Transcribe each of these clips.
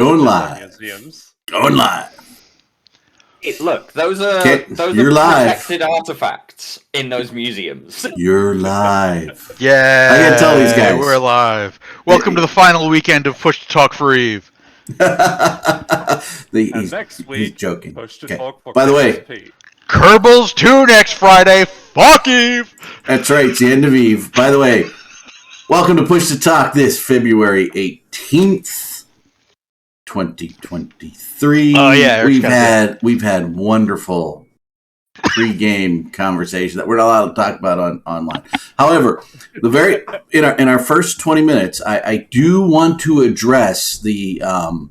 Going live. Museums. Going live. Look, those are you're protected artifacts in those museums. You're live. Yeah, I can tell these guys. We're live. Welcome to the final weekend of Push to Talk for Eve. Next week, he's joking. Push to Talk for By the way, Pete. Kerbals 2 next Friday. Fuck Eve. That's right. It's the end of Eve. By the way, welcome to Push to Talk this February 18th, 2023. Oh yeah, we've had wonderful pre-game conversation that we're not allowed to talk about online. However, in our first 20 minutes, I do want to address he's going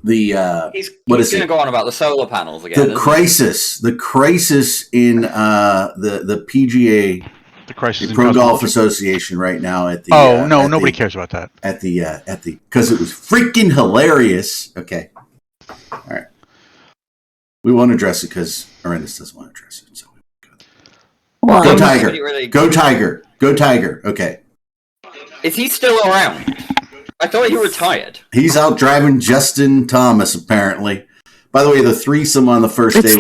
to go on about the solar panels again. The crisis in the PGA, the crisis the Pro Golf Association right now at the. Nobody cares about that. At the because it was freaking hilarious. Okay, all right. We won't address it because Arendis doesn't want to address it. So go Tiger, go Tiger, go Tiger. Okay. Is he still around? I thought he retired. He's out driving Justin Thomas, apparently. By the way, the threesome on the first day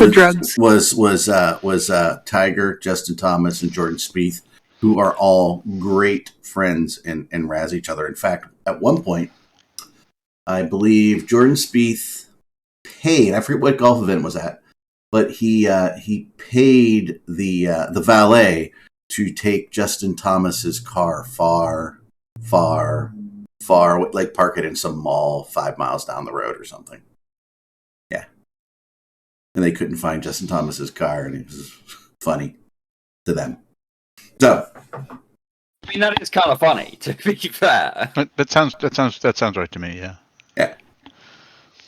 was Tiger, Justin Thomas, and Jordan Spieth, who are all great friends and razz each other. In fact, at one point, I believe Jordan Spieth paid. I forget what golf event it was at, but he paid the valet to take Justin Thomas's car far, like park it in some mall 5 miles down the road or something. Yeah. And they couldn't find Justin Thomas's car, and it was funny to them. So, I mean, that is kind of funny, to be fair. That sounds right to me. Yeah. Yeah.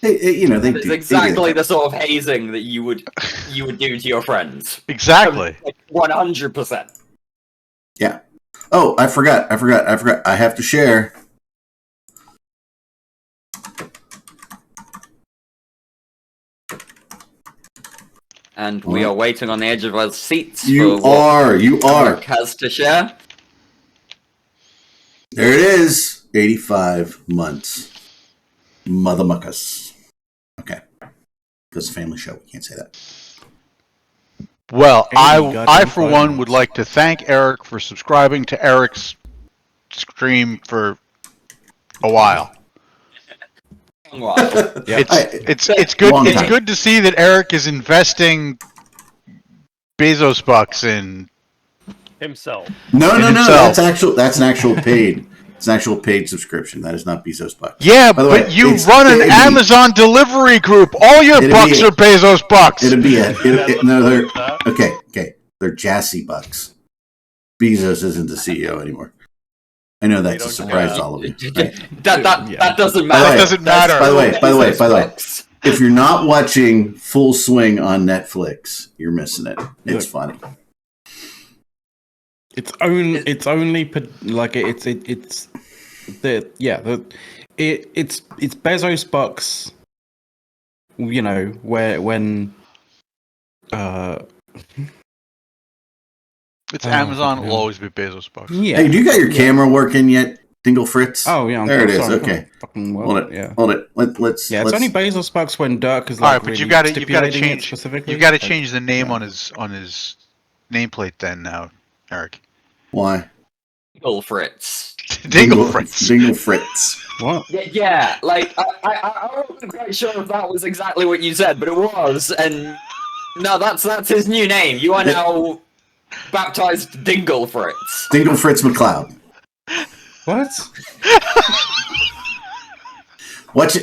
It's exactly the sort of hazing that you would do to your friends. Exactly. 100%. Yeah. Oh, I forgot. I have to share. And we are waiting on the edge of our seats. You are. Eric has to share. There it is. 85 months. Mother muckus. Okay. Because family show, we can't say that. Well, I for one would like to thank Eric for subscribing to Eric's stream for a while. It's good to see that Eric is investing Bezos bucks in himself. No. That's an actual paid. It's an actual paid subscription. That is not Bezos bucks. Yeah, but you run an Amazon delivery group. All your bucks are Bezos bucks. Okay. They're Jassy bucks. Bezos isn't the CEO anymore. I know that's a surprise to all of you. Right? That doesn't matter. That doesn't matter. By the way, if you're not watching Full Swing on Netflix, you're missing it. It's funny. It's only it's Bezos bucks. You know when it's Amazon will always be Bezos bucks. Yeah. Hey, do you got your camera working yet, Dingle Fritz? Oh yeah, there it is. Sorry, okay, hold it. Yeah. Hold it. Let's. Yeah, it's only Bezos bucks when Dirk is like. All right, really but you've got to change specifically. You've got to change the name on his nameplate then now, Eric. Why? Dingle Fritz. Dingle Fritz. Dingle Fritz. What? Yeah, like I wasn't quite sure if that was exactly what you said, but it was, and no, that's his new name. You are now baptized Dingle Fritz. Dingle Fritz McLeod. What? Watch the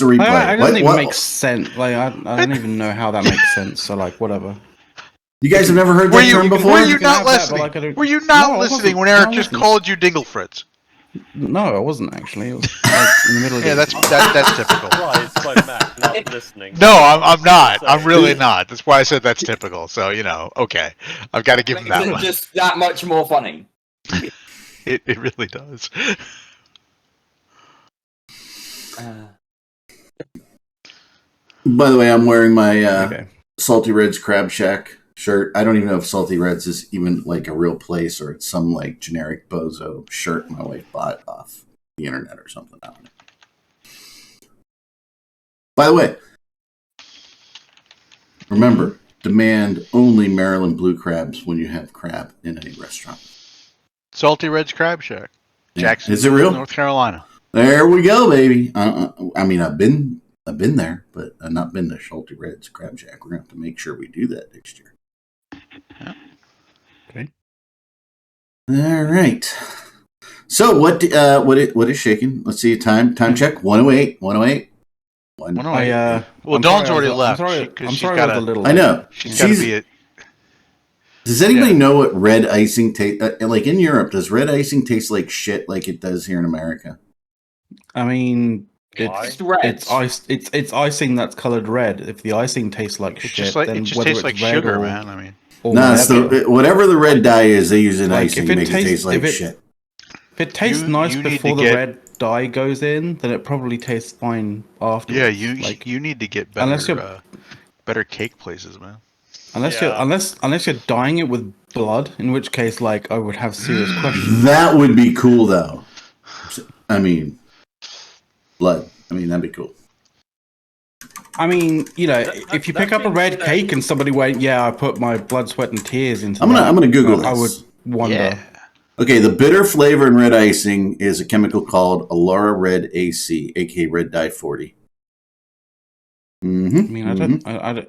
replay. It doesn't even make sense. Like I don't even know how that makes sense. So like whatever. You guys have never heard that term before? Were you not listening? Were you not listening when Eric just called you Dingle Fritz? No, I wasn't actually. It was like in the middle of that's typical. Right, it's like Mac not listening. No, I'm not. I'm really not. That's why I said that's typical. So okay, I've got to give him that one. Just that much more funny. It really does. By the way, I'm wearing my Salty Reds Crab Shack shirt. I don't even know if Salty Reds is even like a real place or it's some like generic bozo shirt my wife bought off the internet or something. I don't know. By the way, remember, demand only Maryland blue crabs when you have crab in a restaurant. Salty Red's Crab Shack. Yeah. Jacksonville, Is it real? North Carolina. There we go, baby. I mean, I've been there, but I've not been to Salty Red's Crab Shack. We're gonna have to make sure we do that next year. Yeah. Okay. All right. So what is shaking? Let's see. Time check. 108. 108. Well, I'm Dawn's sorry, already I'm left. sorry, Because I'm she's sorry got I was a to. little. I know. She's got to be it. Does anybody know what red icing tastes like in Europe? Does red icing taste like shit like it does here in America? I mean, Why? it's icing that's colored red. If the icing tastes like It's shit, just like then it just whether tastes it's like red sugar, or, man. I mean, or No, it's whatever. whatever the red dye is they use in Like, icing if it makes it tastes- taste like if it- shit. If it tastes nice you need before to the get- red dye goes in, then it probably tastes fine afterwards. yeah, like, you need to get unless better you're- better cake places, man. unless Yeah. you're dyeing it with blood, in which case, like, I would have serious questions. That would be cool, though. I mean, blood. I mean, that'd be cool. I mean, you know, That- if you that pick up a being red said- cake and somebody went, "Yeah, I put my blood, sweat, and tears into," I'm gonna Google this. I would wonder. Yeah. Okay, the bitter flavor in red icing is a chemical called Alara Red AC, aka Red Dye 40. Mm-hmm. I mean, I don't.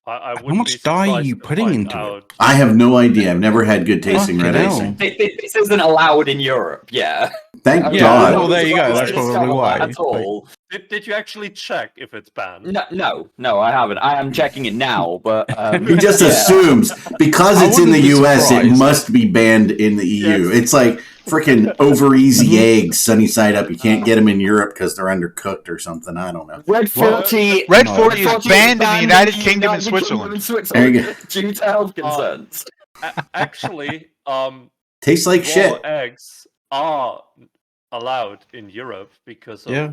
I How wouldn't much be dye are surprised you to putting find into it? out. I have no idea. I've never had good tasting Fucking red hell. icing. This isn't allowed in Europe. Yeah. Thank Yeah, God. well, there you go. That's That's It's probably not why. at all. Did you actually check if it's banned? No, I haven't. I am checking it now, but He just yeah. assumes because I it's in the wouldn't be US, it surprised. must be banned in the EU. Yes. It's like freaking over easy eggs, sunny side up. You can't get them in Europe because they're undercooked or something. I don't know. Red 40. Red No. 40 is 40 banned in the United in Kingdom and United Switzerland. There you go. due to health concerns. Actually, Tastes like raw shit. eggs are allowed in Europe because of Yeah.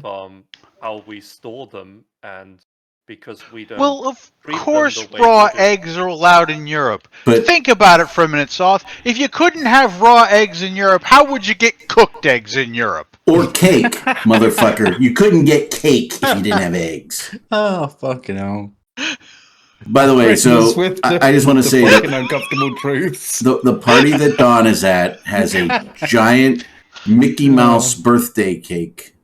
how we store them and because we don't. Well, of treat them course, the way raw we do. eggs are allowed in Europe. But Think about it for a minute, Soth. If you couldn't have raw eggs in Europe, how would you get cooked eggs in Europe? or cake, motherfucker. You couldn't get cake if you didn't have eggs. Oh, fucking hell. By the way, so With I just want to the say fucking that uncomfortable truths. the party that Dawn is at has a giant Mickey Mouse birthday cake.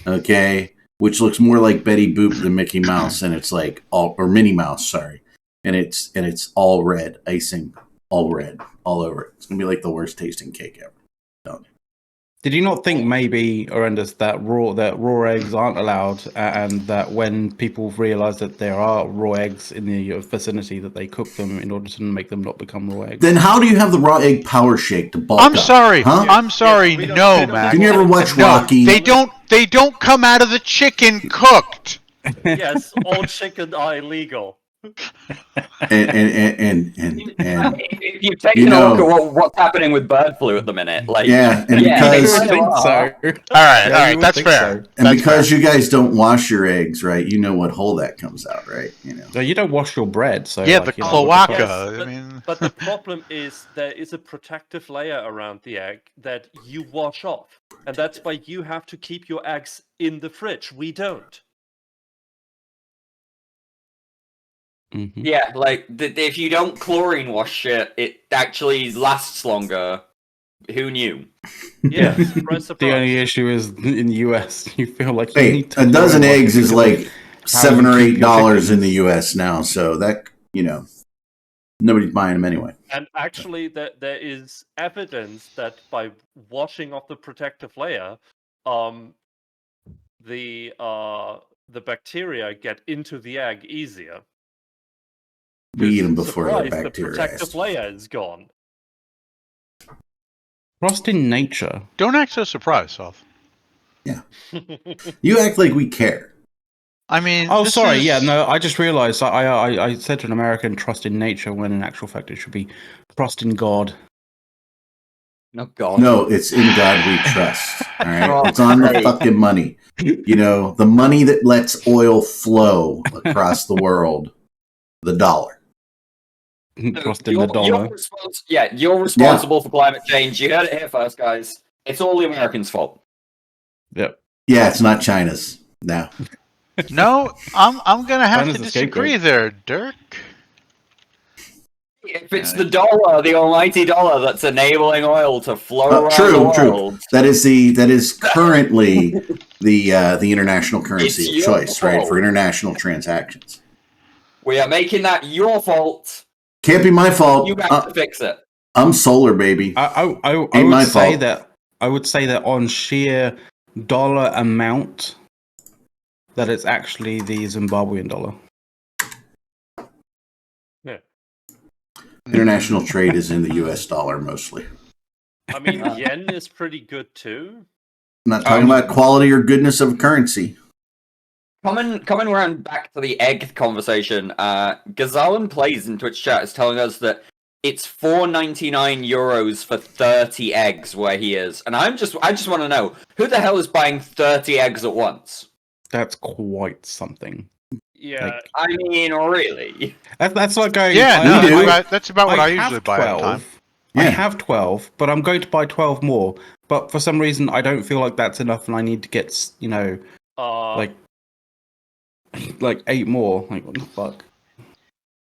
Okay, which looks more like Betty Boop than Mickey Mouse, and it's like or Minnie Mouse, sorry, and it's all red icing, all red, all over it. It's gonna be like the worst tasting cake ever. Did you not think maybe, Orendus, that raw eggs aren't allowed, and that when people realise that there are raw eggs in the vicinity, that they cook them in order to make them not become raw eggs? Then how do you have the raw egg power shake to bulk I'm up? sorry. Huh? I'm sorry. we don't- No, we don't- Mac. Didn't you ever watch No, Rocky? they don't come out of the chicken cooked. Yes, all chicken are illegal. and If you've taken You a know- look at what's happening with bird flu at the minute, like yeah, and Yeah, You because would think so. All right, Yeah, all you right, would that's think fair. so. and That's because you guys don't wash your eggs, right? You know what hole that comes out, right? You know. So you don't wash your bread, so Yeah, like, the you know, what the fuck? cloaca. Yes, I mean, But the problem is there is a protective layer around the egg that you wash off. And that's why you have to keep your eggs in the fridge. We don't. Mhm. yeah, like if you don't chlorine wash it, it actually lasts longer. Who knew? Yeah, surprise, The surprise. only issue is in the US, you feel like you Hey, need to a dozen eggs is like how $7 you or keep your $8 in the chickens. US now, so that nobody's buying them anyway. And actually, there is evidence that by washing off the protective layer, the bacteria get into the egg easier. We eat them before the Surprise, the bacteria. protective layer is gone. Trust in nature. don't act so surprised, Soth. You act like we care. I mean, Oh, this sorry. is- Yeah, no. I just realised I said to an American, "Trust in nature," when in actual fact it should be "Trust in God." Oh God. No, it's in God we trust. All right, Oh, it's on the great. fucking money. You know, the money that lets oil flow across the world, the dollar. Trust in the dollar. You're responsible for climate change. You heard it here first, guys. It's all the Americans' fault. Yep. Yeah, it's not China's. No. No, I'm gonna have Fine to as a scapegoat. disagree there, Dirk. If it's the dollar, the almighty dollar, that's enabling oil to flow around the True. world, That is currently the international currency It's of your choice, right, fault. for international transactions. we are making that your fault. Can't be my fault. You have to fix it. I'm solar, baby. I Ain't my would say fault. that I would say that on sheer dollar amount, that it's actually the Zimbabwean dollar. Yeah. International trade is in the U.S. dollar mostly. I mean, yen is pretty good too. I'm not talking about quality or goodness of a currency. Coming around back to the egg conversation, Gazalan Plays in Twitch chat is telling us that it's €4.99 for 30 eggs where he is, and I just want to know who the hell is buying 30 eggs at once. That's quite something. Yeah. Like, I mean, really? that's like going. Yeah, no, that's about what I have usually buy at a time. I Yeah. have 12, but I'm going to buy 12 more. But for some reason, I don't feel like that's enough, and I need to get, like 8 more. Like, what the fuck?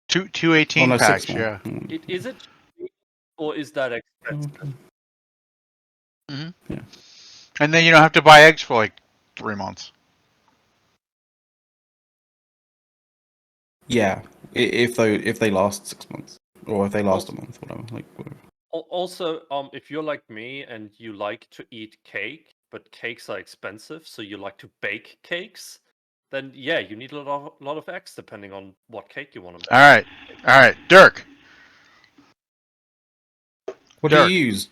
218 no, 6 packs, more. yeah. Is it cheap or is that expensive? Yeah. And then you don't have to buy eggs for like 3 months. Yeah, if they last 6 months, or if they last a month, whatever. Whatever. Also, if you're like me and you like to eat cake, but cakes are expensive, so you like to bake cakes, then yeah, you need a lot of eggs depending on what cake you want to bake. All right, Dirk. What Dirk. do you use?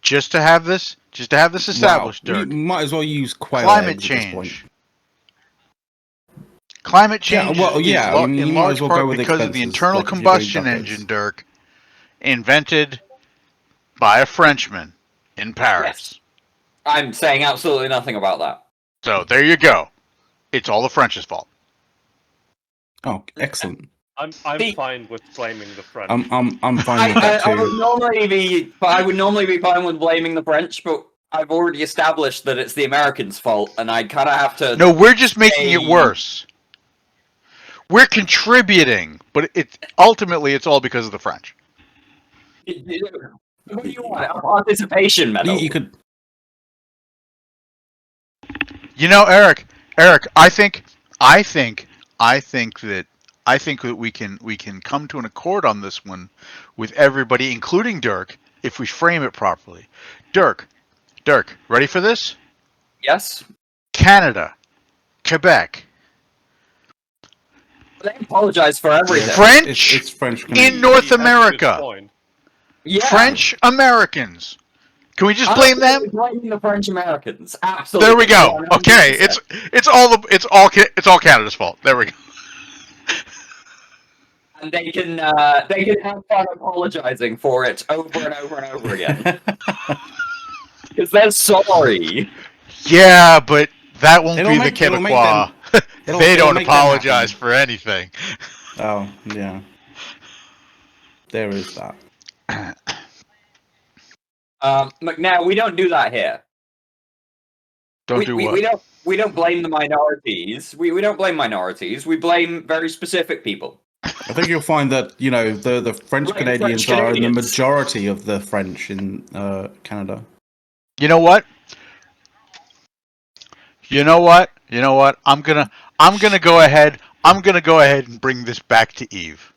Just to have this established, You Dirk. might as well use quail Climate eggs at this point. change. Climate change well, yeah, I mean, in you might large as well part go with because of the expenses, internal like if you're doing combustion duck engine, eggs. Dirk, invented by a Frenchman in Paris. Yes. I'm saying absolutely nothing about that. So there you go. It's all the French's fault. Oh, excellent. I'm fine with blaming the French. I'm fine with that I would too. normally be fine with blaming the French, but I've already established that it's the Americans' fault, and I kind of have to. No, we're just making it worse. We're contributing, but ultimately it's all because of the French. What do you want? A participation medal? You could. You know, Eric, I think that we can come to an accord on this one with everybody, including Dirk, if we frame it properly. Dirk, ready for this? Yes. Canada, Quebec. They apologize for everything. French It's French in Canadian. North That's a good America. point. Yeah. French Americans. Can we just blame them? Blaming the French Americans. Absolutely. There we go. 100%. Okay, it's all Canada's fault. There we go. And they can have fun apologizing for it over and over and over again. Because they're sorry. Yeah, but that won't It'll be make- the it'll make Quebecois. them- They it'll don't make them apologize happy. for anything. Oh, yeah. There is that. Now we don't do that here. Don't do what? We don't blame the minorities. We don't blame minorities. We blame very specific people. I think you'll find that the French Like Canadians French are in the Canadians. majority of the French in Canada. You know what? I'm gonna go ahead. I'm gonna go ahead and bring this back to Eve.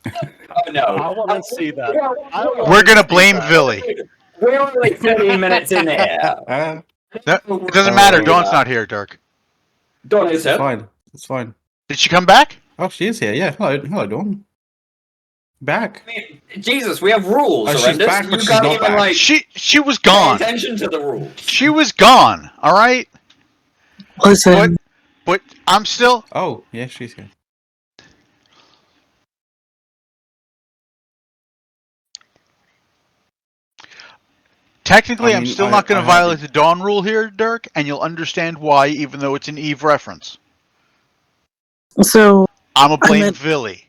Oh no! I want to see that. We're gonna blame Billy. We're only 15 minutes in here. No, it doesn't matter. Dawn's not here, Dirk. Dawn is It's here. fine. It's fine. Did she come back? Oh, she is here. Yeah. Hello, Dawn. Back. I mean, Jesus, we have rules. Oh, she's Horrendous. back, but You she's can't not even back. like She was pay gone. attention to the rules. She was gone. All right. Listen, But I'm still. Oh, yeah, she's here. Technically, I I'm mean, still I- not going I to have- violate the Dawn rule here, Dirk, and you'll understand why, even though it's an Eve reference. so I'm a blame meant- Billy.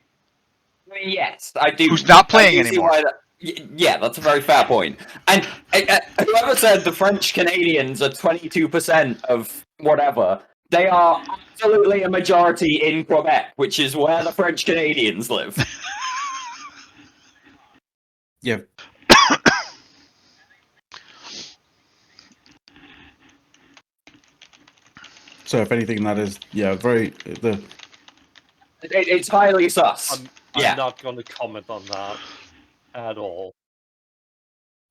I mean, yes, I do. Who's not playing I do see anymore. why yeah, that's a very fair point. And whoever said the French Canadians are 22% of whatever, They are absolutely a majority in Quebec, which is where the French Canadians live. Yeah. So if anything, that is very the. It's highly sus. I'm not going to comment on that at all.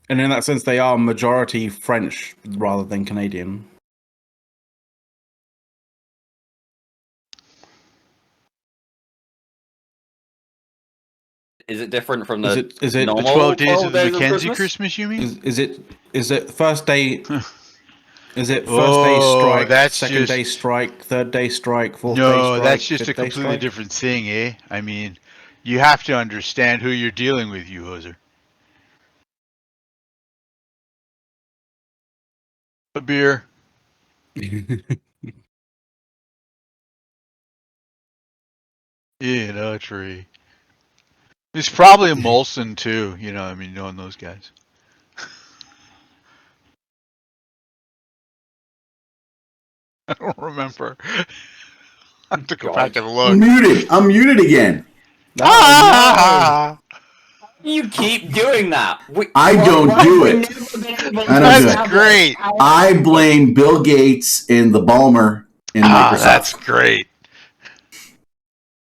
And in that sense, they are majority French rather than Canadian. Is it different from the Is it normal The 12 days of the days Mackenzie Christmas? Christmas, you mean? is it first day? Is it first day Oh, strike, that's second just- day strike, third day strike, fourth day No, strike? that's just a fifth day completely strike? different thing, eh? I mean, you have to understand who you're dealing with, you hoser. A beer. Yeah, no tree. It's probably a Molson too, I mean, knowing those guys. I don't remember. I have to go back and look. I'm muted again. Ah! You keep doing that. I don't do it. I don't do That's it. great. I blame Bill Gates and the Balmer in Microsoft. That's great.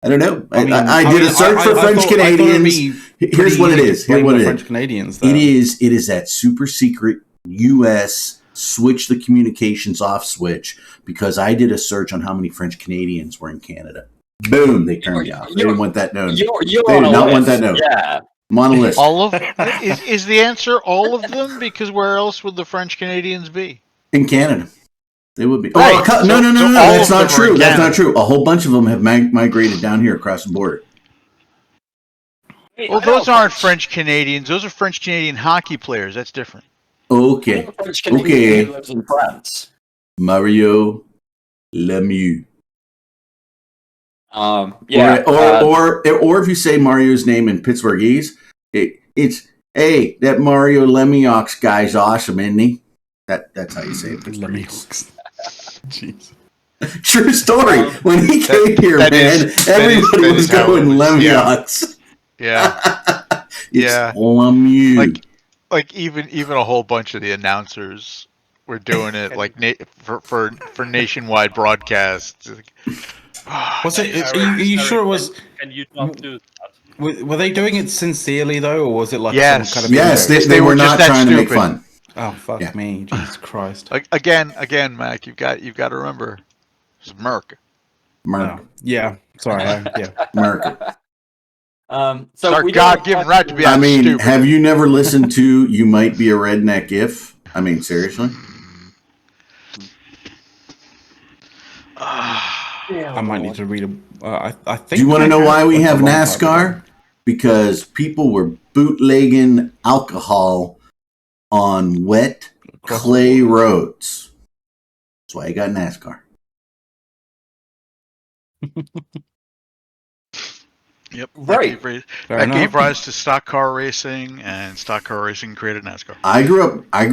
I don't know. I mean, I did a search for French Canadians. Here's what it is. Here's what it is. French Canadians, though. It is that super secret U.S. switch the communications off switch, because I did a search on how many French Canadians were in Canada. Boom, they turned me off. They didn't want that known. They did not want that known. Yeah. I'm on a list. All of is the answer all of them? Because where else would the French Canadians be? In Canada. They would be. Right. Oh, no. So That's all not of them are true. in That's not Canada. true. A whole bunch of them have migrated down here across the border. Well, those aren't French Canadians. Those are French Canadian hockey players. That's different. Okay. French Canadian Okay. who lives in France. Mario Lemieux. Yeah. Or if you say Mario's name in Pittsburghese, it's hey, that Mario Lemieux guy's awesome, isn't he? That's how you say it. Lemieux. Jeez. True story. When he came here, that man, is- everybody that was is how going it was, Lemieux. Yeah. It's Yeah. Lemieux. Like even a whole bunch of the announcers were doing it like for nationwide broadcasts. Was it? Are you sure it was? Can you not do that? Were they doing it sincerely though, or was it like Yes. some kind of Yes, joke? they were just not that trying to make stupid. fun. Oh fuck Yeah. me, Jesus Christ! Like again, Mac, you've got to remember, it's Merc. Merc. Oh, yeah, sorry, yeah. Merc. So It's our we don't God-given right to be I that mean, stupid. have you never listened to "You Might Be a Redneck If"? I mean, seriously. I might need to read a. I think. Do you want to know why we have NASCAR? NASCAR? Because people were bootlegging alcohol on wet clay roads. That's why I got NASCAR. Yep. Right. That gave rise to stock car racing, and stock car racing created NASCAR. I grew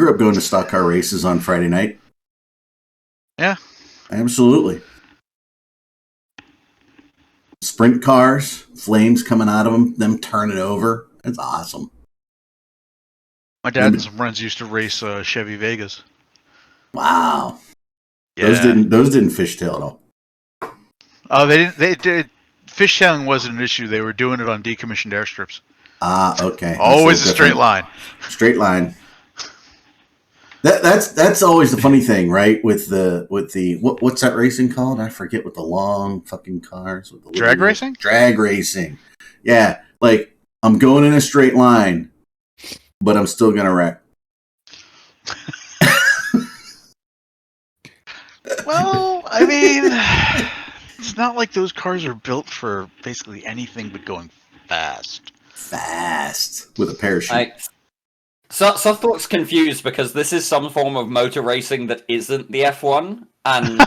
up going to stock car races on Friday night. Yeah. Absolutely. Sprint cars, flames coming out of them turning over. It's awesome. My dad and some friends used to race Chevy Vegas. Wow. Yeah. Those didn't fishtail at all. Oh, they didn't. They did. Fishtailing wasn't an issue. They were doing it on decommissioned airstrips. Ah, okay. Always a straight line. Straight line. That's always the funny thing, right? With the what's that racing called? I forget. With the long fucking cars. With the Drag racing? Drag racing. Yeah, like I'm going in a straight line, but I'm still gonna wreck. Well, I mean, it's not like those cars are built for basically anything but going fast. Fast with a parachute. Suffolk's confused because this is some form of motor racing that isn't the F1. And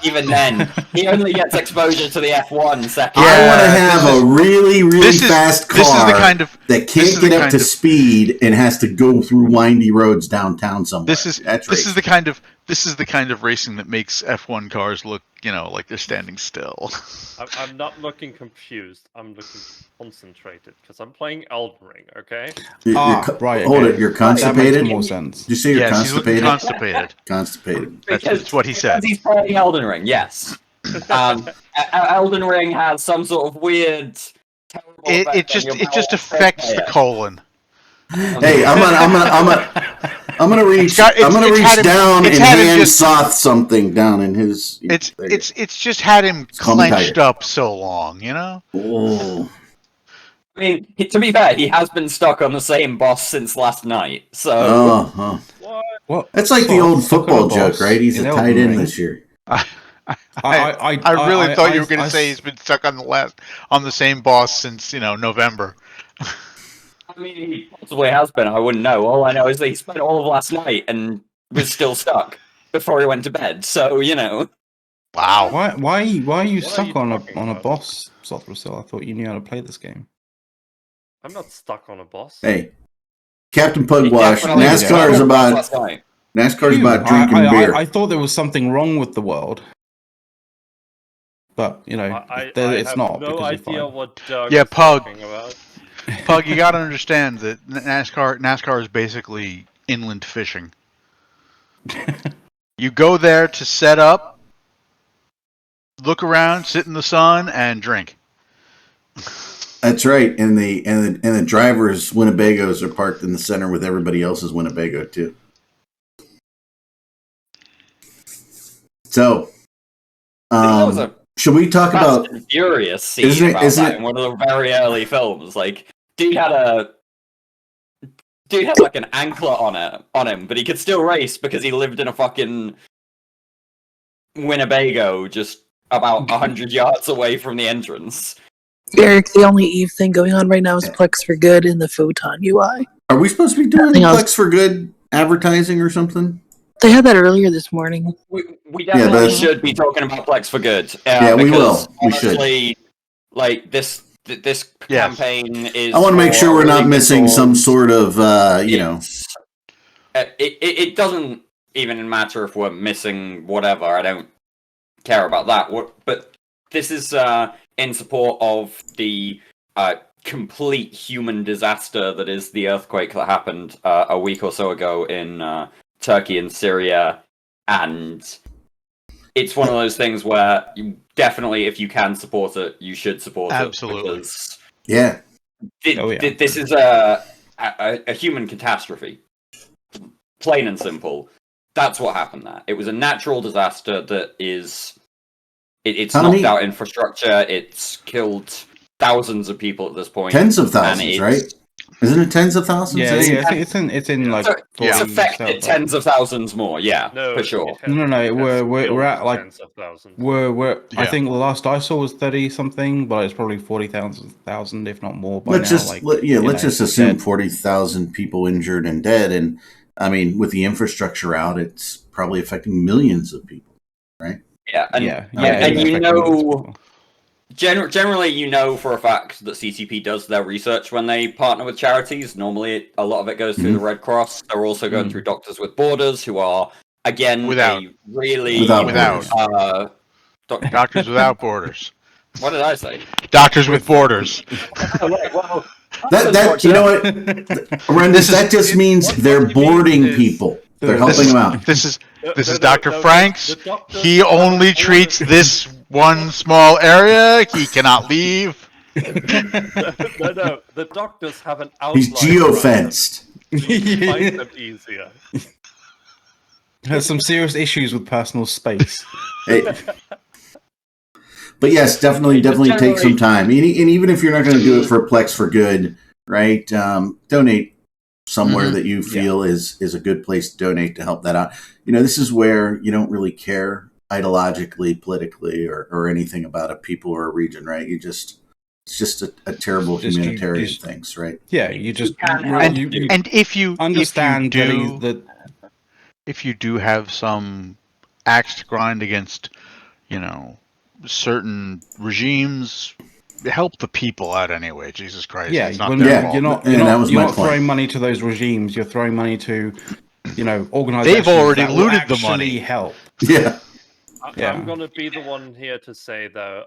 even then, he only gets exposure to the F1 second. Yeah, I want to have a really, really fast car this is the kind of, that can't get up to speed and has to go through windy roads downtown somewhere. This is the kind of racing that makes F1 cars look, like they're standing still. I'm not looking confused. I'm looking concentrated because I'm playing Elden Ring. Okay. Right. Hold it. You're constipated. That makes more sense. Did you say you're constipated? He's constipated. Constipated. That's what he said. Because he's playing Elden Ring. Yes. Elden Ring has some sort of weird, terrible. It just affects the colon. Hey, I'm gonna reach down and hand Soth something down in his. It's just had him clenched up so long, Oh. I mean, to be fair, he has been stuck on the same boss since last night. So. What? That's like the old football joke, right? He's a tight end this year. I really thought you were going to say he's been stuck on the same boss since November. I mean, he possibly has been. I wouldn't know. All I know is that he spent all of last night and was still stuck before he went to bed. So Wow. Why are you stuck on a boss, Sothrasil? I thought you knew how to play this game. I'm not stuck on a boss. Hey, Captain Pugwash, NASCAR is about drinking beer. I thought there was something wrong with the world. But, it's not. No idea what Doug is Pug. Talking about. Pug, you got to understand that NASCAR is basically inland fishing. You go there to set up, look around, sit in the sun, and drink. That's right, and the drivers' Winnebagos are parked in the center with everybody else's Winnebago too. So, should we talk about Furious scene about that in one of the very early films? Like, dude had like an anklet on him, but he could still race because he lived in a fucking Winnebago just about 100 yards away from the entrance. Eric, the only Eve thing going on right now is Plex for Good in the Photon UI. Are we supposed to be doing Plex for Good advertising or something? They had that earlier this morning. We definitely should be talking about Plex for Good. We will. We honestly, should. Like this campaign is. I want to make sure we're not missing some sort of, It doesn't even matter if we're missing whatever. I don't care about that. But this is in support of the complete human disaster that is the earthquake that happened a week or so ago in Turkey and Syria, and it's one of those things where you definitely, if you can support it, you should support it. Absolutely. This is a human catastrophe. Plain and simple. That's what happened there. It was a natural disaster that is... It's knocked out infrastructure. It's killed thousands of people at this point. Tens of thousands, right? Isn't it tens of thousands? Yeah, it's in like. It's affected tens of thousands more. Yeah, for sure. No. We're at like tens of thousands. I think the last I saw was 30 something, but it's probably 40,000, if not more. Let's just assume 40,000 people injured and dead, and I mean, with the infrastructure out, it's probably affecting millions of people, right? Yeah, and generally, for a fact that CCP does their research when they partner with charities. Normally, a lot of it goes through the Red Cross. They're also going through Doctors with Borders, who are, again, without Doctors Without Borders. What did I say? Doctors with Borders. That you know what, Horrendous, that just means they're boarding people. They're helping them out. This is Dr. Franks. He only treats this one small area. He cannot leave. No. The doctors have an outline. He's geofenced. Find them easier. Has some serious issues with personal space. But yes, definitely take some time. And even if you're not going to do it for Plex for Good, right? Donate somewhere that you feel is a good place to donate to help that out. This is where you don't really care ideologically, politically, or anything about a people or a region, right? It's just a terrible humanitarian things, right? Yeah, you just and if you understand if you do have some axe to grind against, certain regimes. Help the people out anyway. Jesus Christ, Yeah, it's not when their fault. you're not throwing money to those regimes. You're throwing money to, organizations They've already that will looted the money. help. Yeah. I'm gonna be the one here to say though,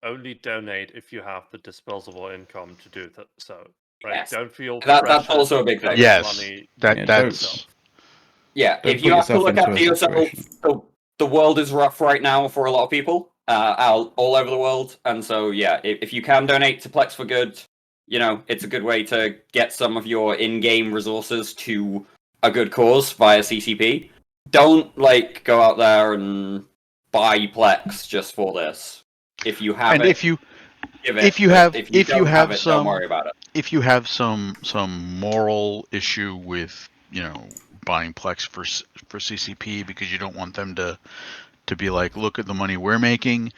only donate if you have the disposable income to do so. Right? Yes. Don't feel That's also a big thing. Yes, money. that's. Yeah, Don't if you put have to yourself look into after a yourself, situation. the world is rough right now for a lot of people, all over the world, and so yeah, if you can donate to Plex for Good, it's a good way to get some of your in-game resources to a good cause via CCP. Don't go out there and buy Plex just for this. If you have And it, if you give it. if you but have if you if you don't have it, some don't worry about it. if you have some moral issue with buying Plex for CCP because you don't want them to be like, look at the money we're making.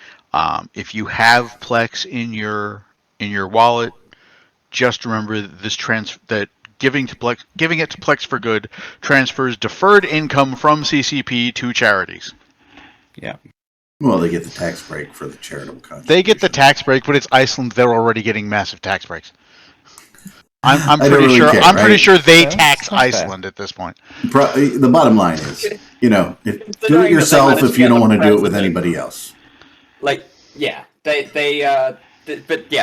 If you have Plex in your wallet, just remember that giving it to Plex for Good transfers deferred income from CCP to charities. Yeah. Well, they get the tax break for the charitable contribution. They get the tax break, but it's Iceland. They're already getting massive tax breaks. I'm pretty really sure. care, I'm right? pretty sure they Yeah, tax that's Iceland fair. at this point. The bottom line is, do it Considering yourself that they if you don't want to do it with president- anybody else. but yeah,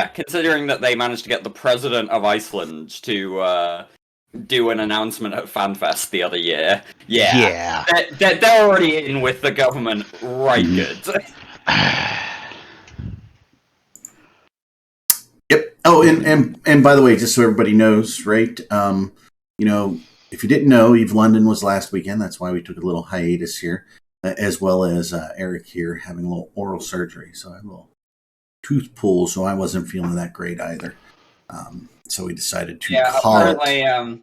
considering that they managed to get the president of Iceland to do an announcement at FanFest the other year, Yeah. they're already in with the government, right? Good. Yep. Oh, and by the way, just so everybody knows, right? If you didn't know, Eve London was last weekend. That's why we took a little hiatus here, as well as Eric here having a little oral surgery. So I have a little tooth pull, so I wasn't feeling that great either. So we decided to call it.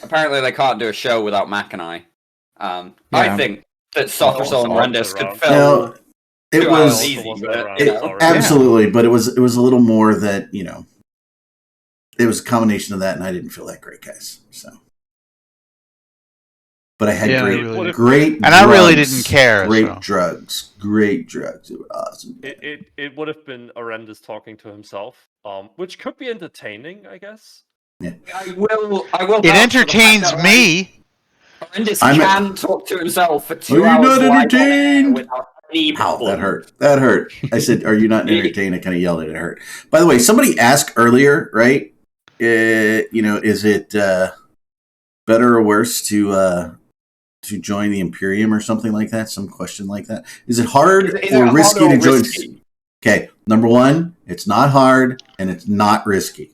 Apparently they can't do a show without Mac and I. I think that Softer Soul and Horrendous could fill. It was absolutely, but it was a little more that it was a combination of that, and I didn't feel that great, guys. So, but I had great, and I really didn't care. Great drugs. It was awesome. It would have been horrendous talking to himself, which could be entertaining, I guess. Yeah. I will. It entertains me. Horrendous can talk to himself for 2 hours. Are you not entertained? Without any problem. Ow, that hurt. I said, "Are you not entertained?" I kind of yelled it. It hurt. By the way, somebody asked earlier, right? Is it better or worse to join the Imperium or something like that? Some question like that. Is it hard or risky to join? Okay, number one, it's not hard and it's not risky.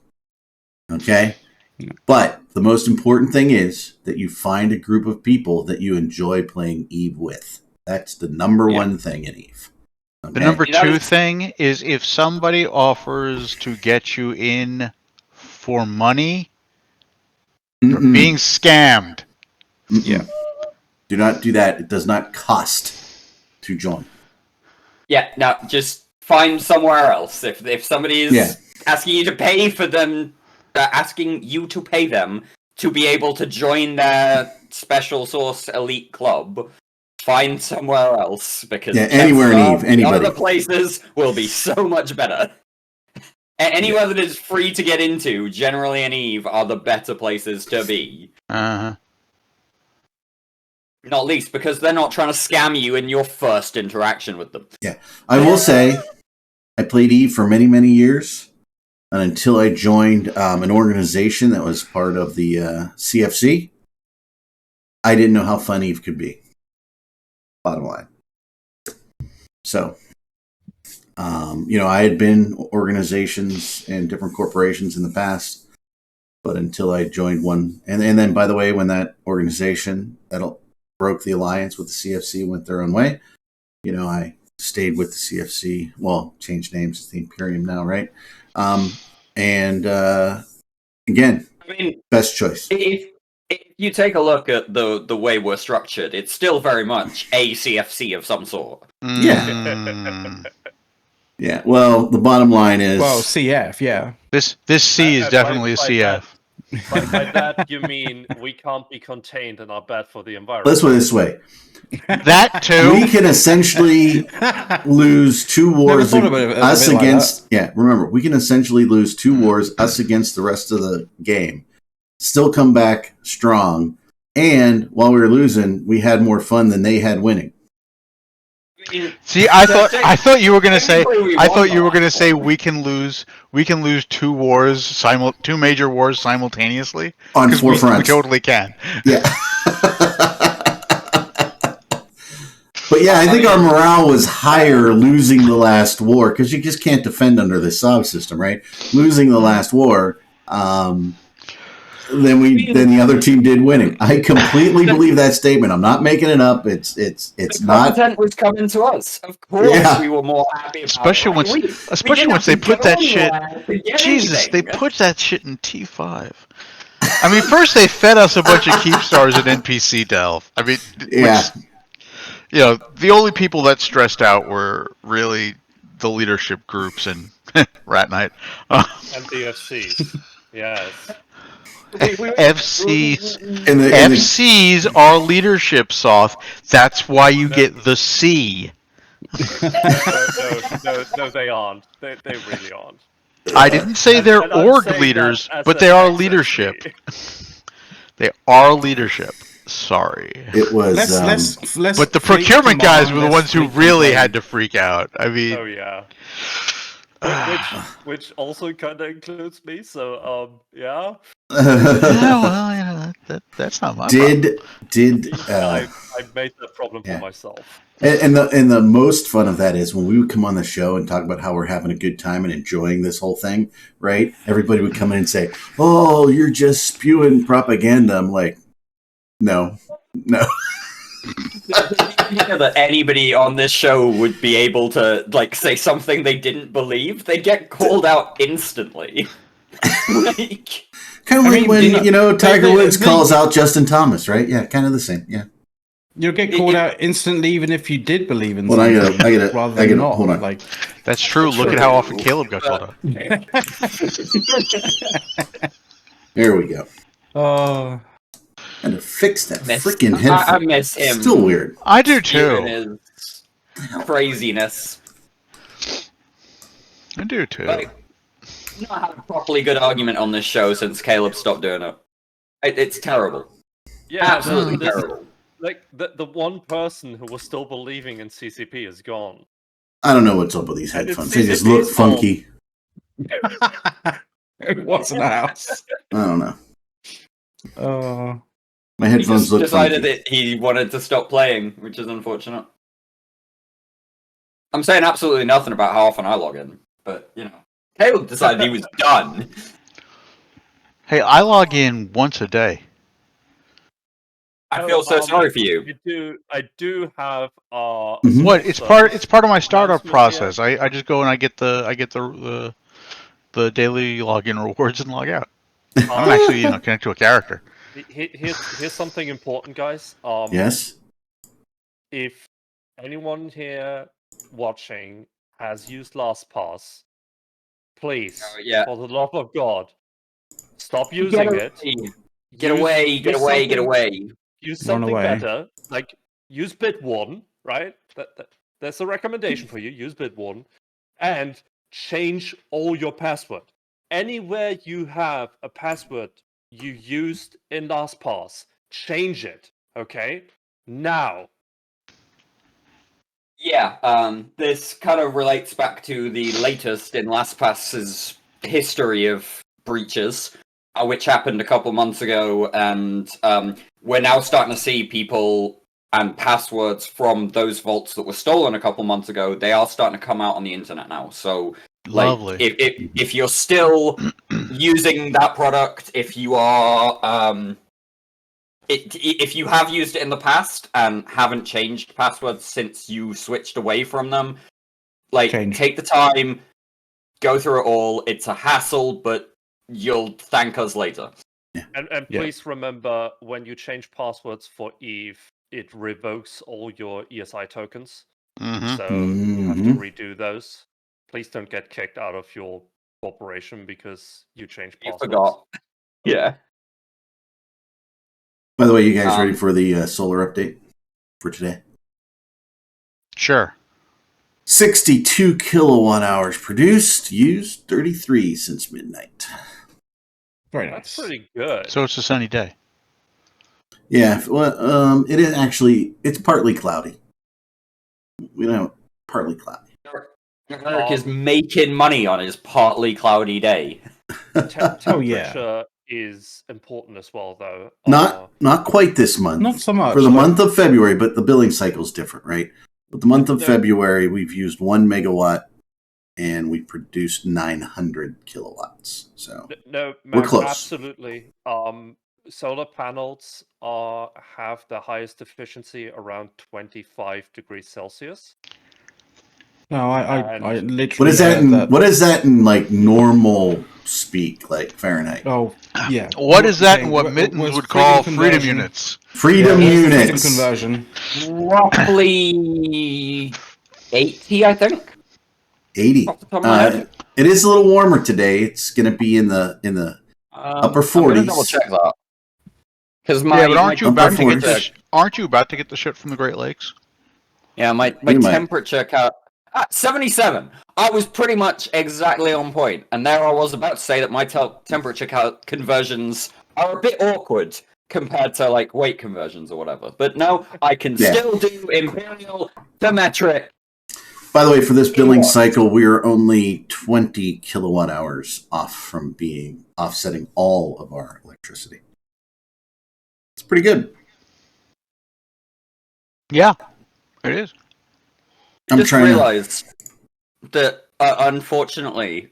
Okay, but the most important thing is that you find a group of people that you enjoy playing Eve with. That's the number one thing in Eve. Okay? The number two thing is if somebody offers to get you in for money, you're being scammed. Yeah. Do not do that. It does not cost to join. Yeah, now just find somewhere else. If somebody is asking you to pay for them, asking you to pay them to be able to join their special source elite club, find somewhere else, because anywhere in Eve, anybody. Other places will be so much better. Anywhere that is free to get into, generally in Eve, are the better places to be. Uh-huh. Not least because they're not trying to scam you in your first interaction with them. Yeah, I will say, I played Eve for many, many years, and until I joined an organization that was part of the CFC, I didn't know how fun Eve could be. Bottom line. So, I had been organizations and different corporations in the past, but until I joined one, and then, by the way, when that organization that broke the alliance with the CFC went their own way, I stayed with the CFC. Well, changed names. It's the Imperium now, right? And again, best choice. If you take a look at the way we're structured, it's still very much a CFC of some sort. Yeah. Yeah. Well, the bottom line is CF. Yeah. This C is definitely a CF. By that you mean we can't be contained and are bad for the environment. Let's put it this way. That too. We can essentially lose 2 wars us against. Yeah, remember, we can essentially lose 2 wars us against the rest of the game, still come back strong, and while we were losing, we had more fun than they had winning. See, I thought you were gonna say we can lose 2 wars 2 major wars simultaneously On 4 fronts. We totally can. Yeah. But yeah, I think our morale was higher losing the last war because you just can't defend under the Sov system, right? Losing the last war, than the other team did winning. I completely believe that statement. I'm not making it up. It's not. Content was coming to us. Of course, we were more happy. Especially once they put that shit. Jesus, they put that shit in T5. I mean, first they fed us a bunch of keep stars and NPC delve. I mean, the only people that stressed out were really the leadership groups and Rat Knight. And the FCs. Yes. FCs are leadership, Soth. That's why you get the C. No, they aren't. They really aren't. I didn't say they're org leaders, but they are leadership. They are leadership. Sorry. It was. Let's but the procurement guys were the ones who really had to freak out. I mean. Oh yeah. Which also kind of includes me. So yeah. Well, that's not my problem. I made that problem for myself. And the most fun of that is when we would come on the show and talk about how we're having a good time and enjoying this whole thing, right? Everybody would come in and say, "Oh, you're just spewing propaganda." I'm like, no. That anybody on this show would be able to say something they didn't believe. They get called out instantly. Kind of like when Tiger Woods calls out Justin Thomas, right? Yeah, kind of the same. Yeah. You'll get called out instantly, even if you did believe in something. Well, I get it. Not. Hold on. That's true. Look at how often Caleb got called out. There we go. Oh. And to fix that freaking headphone. I miss him. Still weird. I do too. His craziness. I do too. Not had a properly good argument on this show since Caleb stopped doing it. It's terrible. Yeah, absolutely terrible. The one person who was still believing in CCP is gone. I don't know what's up with these headphones. They just look funky. It wasn't a house. I don't know. My he headphones just look decided funky. that he wanted to stop playing, which is unfortunate. I'm saying absolutely nothing about how often I log in, but Caleb decided he was done. Hey, I log in once a day. I feel so sorry for you. I do have. What? It's part of my startup process. I just go and I get the daily login rewards and log out. I don't actually connect to a character. Here's something important, guys. Yes. If anyone here watching has used LastPass, please, for the love of God, stop using it. Get away. Use something better, like use Bit1, right? That's a recommendation for you. Use Bit1 and change all your password. Anywhere you have a password you used in LastPass, change it, okay? Now. Yeah, this kind of relates back to the latest in LastPass's history of breaches, which happened a couple months ago, and we're now starting to see people and passwords from those vaults that were stolen a couple months ago. They are starting to come out on the internet now. So, lovely. If you're still using that product, if you are, if you have used it in the past and haven't changed passwords since you switched away from them, take the time, go through it all. It's a hassle, but you'll thank us later. And please remember, when you change passwords for Eve, it revokes all your ESI tokens. Mm-hmm. So you have to redo those. Please don't get kicked out of your corporation because you changed passwords. You forgot. Yeah. By the way, you guys ready for the solar update for today? Sure. 62 kilowatt hours produced, used 33 since midnight. Very nice. That's pretty good. So it's a sunny day. Yeah, well, it is actually, it's partly cloudy. We know, partly cloudy. Eric is making money on his partly cloudy day. Temperature is important as well, though. Not quite this month. Not so much. For the month of February, but the billing cycle's different, right? But the month of February, we've used 1 megawatt and we produced 900 kilowatts. So we're close. Absolutely. Solar panels have the highest efficiency around 25 degrees Celsius. No, I literally. What is that in like normal speak, like Fahrenheit? Oh, yeah. What is that in what Mittens would call freedom units? Freedom units. Freedom conversion. Roughly 80, I think. 80. It is a little warmer today. It's going to be in the upper 40s. I'm going to double check that. But aren't you about to get the shit from the Great Lakes? Yeah, my temperature count. 77. I was pretty much exactly on point, and there I was about to say that my temperature conversions are a bit awkward compared to like weight conversions or whatever. But no, I can still do imperial to metric. By the way, for this billing cycle, we are only 20 kilowatt hours off from offsetting all of our electricity. It's pretty good. Yeah, it is. I just realized that, unfortunately,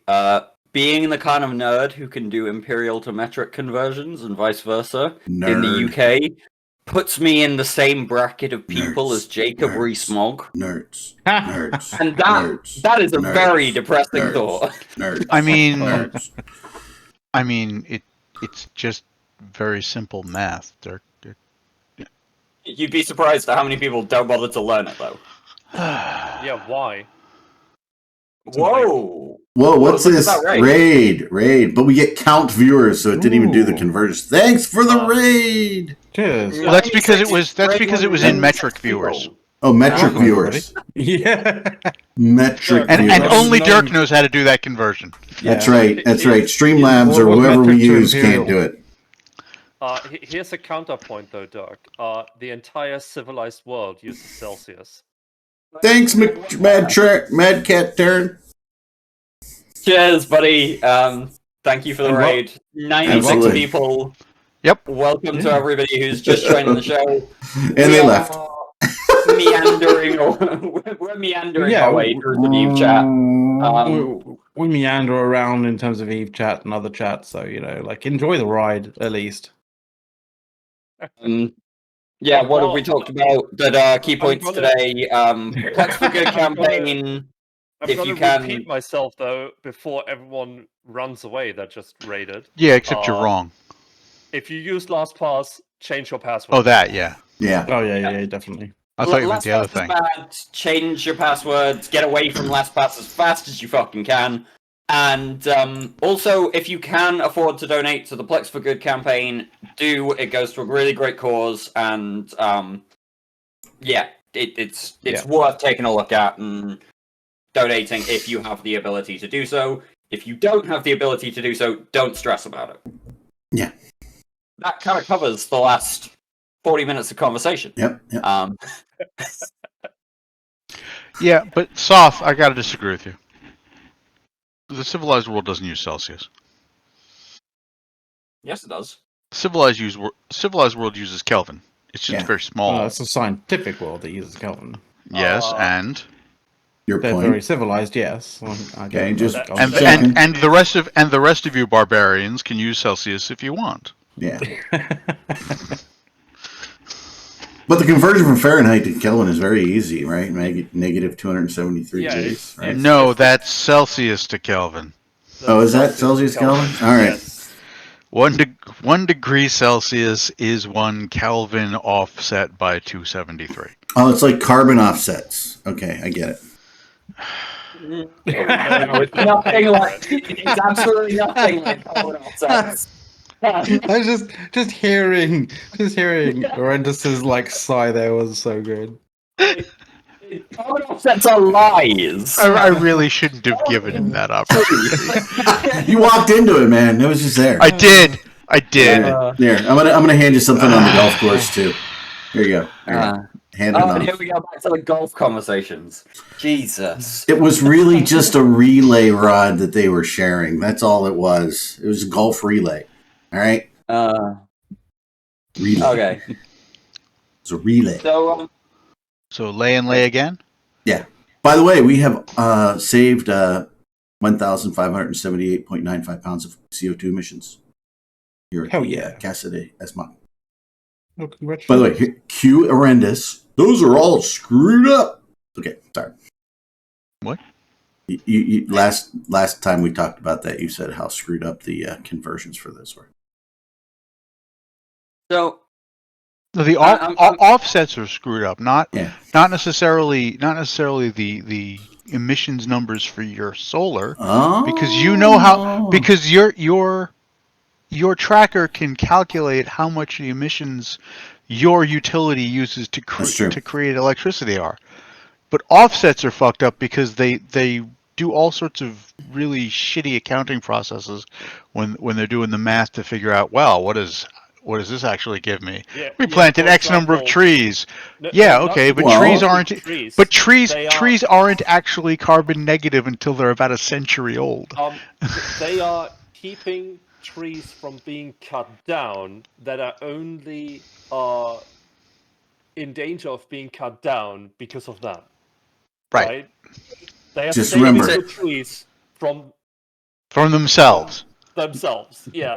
being the kind of nerd who can do imperial to metric conversions and vice versa in the UK puts me in the same bracket of people as Jacob Rees-Mogg. Nerds. And that is a very depressing thought. I mean, it's just very simple math. You'd be surprised at how many people don't bother to learn it, though. Yeah, why? Whoa! What's this? Raid. But we get count viewers, so it didn't even do the conversions. Thanks for the raid! Cheers. Well, that's because it was in metric viewers. Oh, metric viewers. Yeah. Metric viewers. And only Dirk knows how to do that conversion. That's right. Streamlabs or whoever we use can't do it. Here's a counterpoint, though, Dirk. The entire civilized world uses Celsius. Thanks, Mad Cat Turn. Cheers, buddy. Thank you for the raid. 96 people. Yep. Welcome to everybody who's just joining the show. And they left. We're meandering our way through the Eve chat. We meander around in terms of Eve chat and other chats, so enjoy the ride at least. What have we talked about? That key points today. Plex for Good campaign. I'm going to repeat myself though before everyone runs away that just raided. Yeah, except you're wrong. If you use LastPass, change your password. Oh, that, yeah. Yeah. Oh, yeah, definitely. I thought you meant the other thing. Bad. Change your passwords. Get away from LastPass as fast as you fucking can. And also, if you can afford to donate to the Plex for Good campaign, do. It goes to a really great cause, and it's worth taking a look at and donating if you have the ability to do so. If you don't have the ability to do so, don't stress about it. Yeah. That kind of covers the last 40 minutes of conversation. Yep. Yeah, but Soft, I gotta disagree with you. The civilized world doesn't use Celsius. Yes, it does. Civilized world uses Kelvin. It's just very small. It's a scientific world that uses Kelvin. Yes, and your they're point. very civilized. Yes. Okay, and the rest of you barbarians can use Celsius if you want. Yeah. But the conversion from Fahrenheit to Kelvin is very easy, right? Negative 273 degrees, right? No, that's Celsius to Kelvin. Oh, is that Celsius to Kelvin? All right. Yes. 1 degree Celsius is 1 Kelvin offset by 273. Oh, it's like carbon offsets. Okay, I get it. It's nothing like. It's absolutely nothing like carbon offsets. I was just hearing Horrendous's like sigh there was so good. Carbon offsets are lies. I really shouldn't have given him that opportunity. You walked into it, man. It was just there. I did. Here, I'm gonna hand you something on the golf course too. Here you go. Hand it and on. here we go back to the golf conversations. Jesus. It was really just a relay rod that they were sharing. That's all it was. It was a golf relay. All right. Relay. Okay. It's a relay. So lay and lay again? Yeah. By the way, we have saved 1,578.95 pounds of CO2 emissions. Here at Cassidy Asmock. Oh, congratulations. By the way, Q horrendous. Those are all screwed up. Okay, sorry. What? You last time we talked about that, you said how screwed up the conversions for those were. So the offsets are screwed up. Not necessarily the emissions numbers for your solar, because you know how your tracker can calculate how much the emissions your utility uses to create electricity are. But offsets are fucked up because they do all sorts of really shitty accounting processes when they're doing the math to figure out, well, what does this actually give me? We planted X number of trees. But trees aren't. But trees aren't actually carbon negative until they're about a century old. They are keeping trees from being cut down that are only in danger of being cut down because of that. Right? They are just saving remember the trees from themselves. Yeah.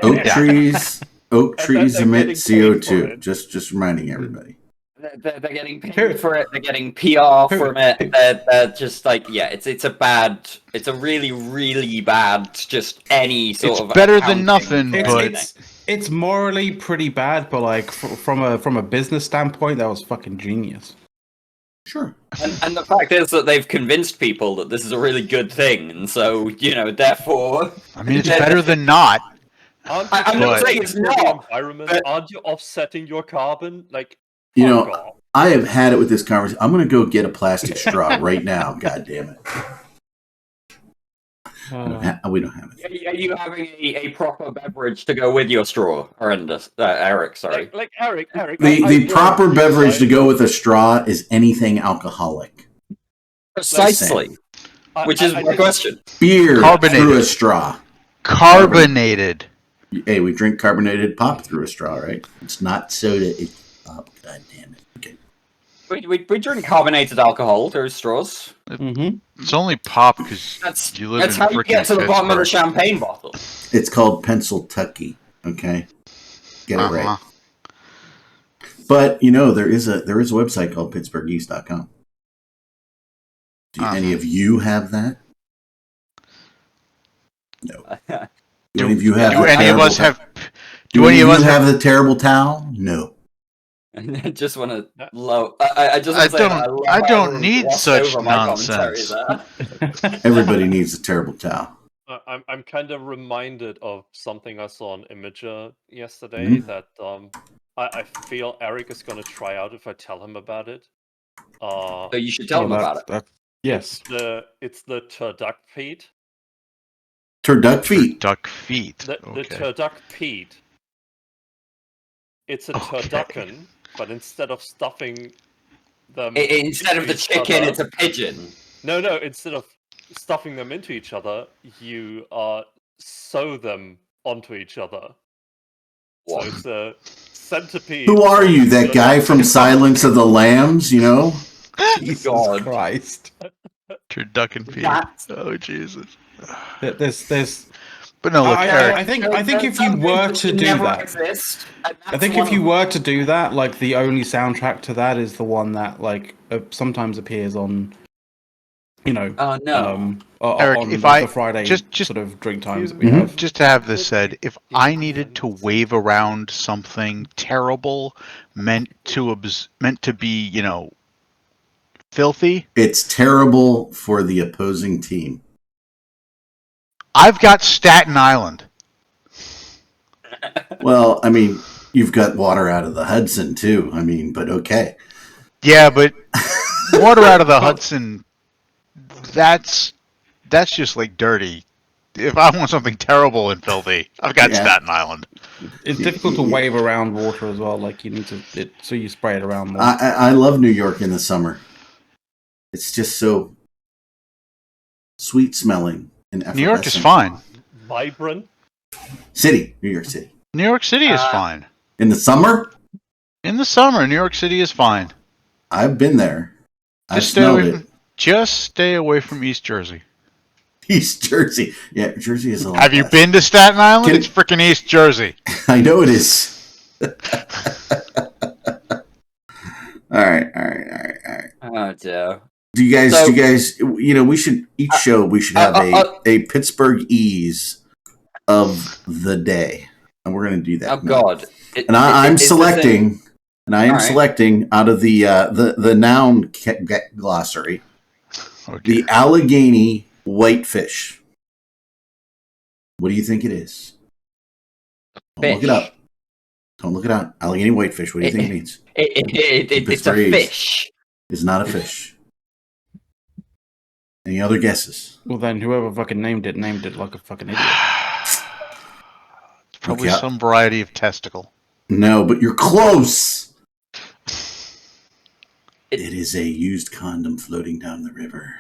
Oak trees emit CO2. Just reminding everybody. They're getting paid for it. They're getting PR from it. They're just like, it's a really, really bad, just any sort of. It's better than nothing, but it's morally pretty bad. But like from a business standpoint, that was fucking genius. Sure. And the fact is that they've convinced people that this is a really good thing, and so therefore. I mean, it's better than not. I'm not saying it's not. Aren't you offsetting your carbon? Like, I have had it with this conversation. I'm going to go get a plastic straw right now. God damn it. We don't have it. Are you having a proper beverage to go with your straw? Horrendous. Eric, sorry. Like Eric. The proper beverage to go with a straw is anything alcoholic. Precisely. Which is my question. Beer through a straw. Carbonated. Hey, we drink carbonated pop through a straw, right? It's not soda, it's pop. God damn it. Okay. We drink carbonated alcohol through straws. Mm-hmm. It's only pop because you live in That's how you get to the bottom of the champagne bottle. It's called Pennsyltucky, okay? Get it right. But, there is a website called PittsburghEast.com. Do any of you have that? No. Do any of you have? Do any of us have? Do any of us have the terrible towel? No. I just want to low. I don't need such nonsense. Everybody needs a terrible towel. I'm kind of reminded of something I saw on Imager yesterday that I feel Eric is going to try out if I tell him about it. So you should tell him about it. Yes. It's the turducken. Turduck feet. Duck feet. The turducken. It's a turducken, but instead of stuffing them, instead of the chicken, it's a pigeon. No. Instead of stuffing them into each other, you sew them onto each other. What? So it's a centipede. Who are you? That guy from Silence of the Lambs? Jesus God. Christ. Turducken feet. Oh Jesus. There's. But no, look, Eric. I think if you were to do that, if you were to do that, like the only soundtrack to that is the one that like sometimes appears on, no. Eric, on if the Friday just sort of drink times that we have. Just to have this said, if I needed to wave around something terrible meant to be, filthy, it's terrible for the opposing team. I've got Staten Island. Well, I mean, you've got water out of the Hudson too. I mean, but okay. Yeah, but water out of the Hudson, that's just like dirty. If I want something terrible and filthy, I've got Staten Island. It's difficult to wave around water as well. Like, you need to, so you spray it around more. I love New York in the summer. It's just so sweet smelling and effervescent. New York is fine. Vibrant. New York City. New York City is fine. In the summer? In the summer, New York City is fine. I've been there. Just stay away from East Jersey. East Jersey. Yeah, Jersey is a lot. Have you been to Staten Island? It's freaking East Jersey. I know it is. All right. Oh, dear. Do you guys, we should, each show, we should have a Pittsburgh Ease of the day. And we're going to do that. Oh, God. I'm selecting out of the noun glossary, the Allegheny whitefish. What do you think it is? Don't look it up. Don't look it up. Allegheny whitefish. What do you think it means? It's a fish. It's not a fish. Any other guesses? Well, then whoever fucking named it like a fucking idiot. It's probably some variety of testicle. No, but you're close. It is a used condom floating down the river.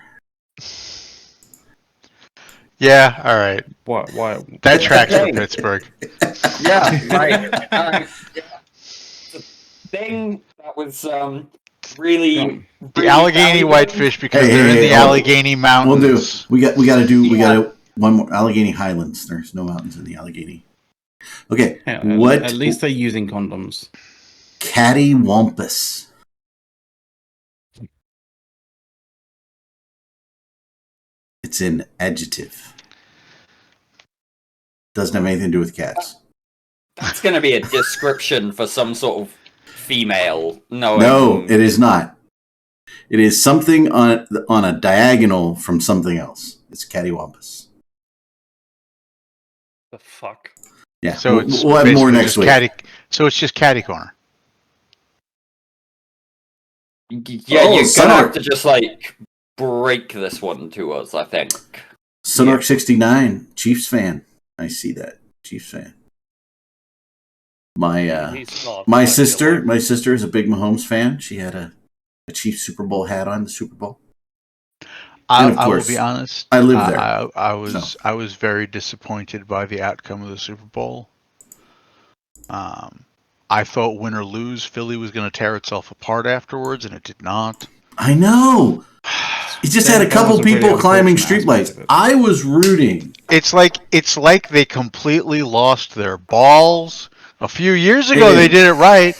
Yeah, all right. Why? That tracks for Pittsburgh. Yeah, right. The thing that was really the Allegheny whitefish, because they're in the Allegheny Mountains. We got to one more. Allegheny Highlands. There's no mountains in the Allegheny. Okay, at least they're using condoms. Cattywampus. It's an adjective. Doesn't have anything to do with cats. That's going to be a description for some sort of female. No, it is not. It is something on a diagonal from something else. It's cattywampus. The fuck? Yeah, so we'll have more next week. So it's just catty corner. Yeah, you're going to have to just break this one to us, I think. Sonark 69, Chiefs fan. I see that. Chiefs fan. My sister is a big Mahomes fan. She had a Chiefs Super Bowl hat on the Super Bowl. I will be honest. I lived there. I was very disappointed by the outcome of the Super Bowl. I thought win or lose, Philly was going to tear itself apart afterwards, and it did not. I know. He just had a couple people climbing streetlights. I was rooting. It's like they completely lost their balls. A few years ago, they did it right.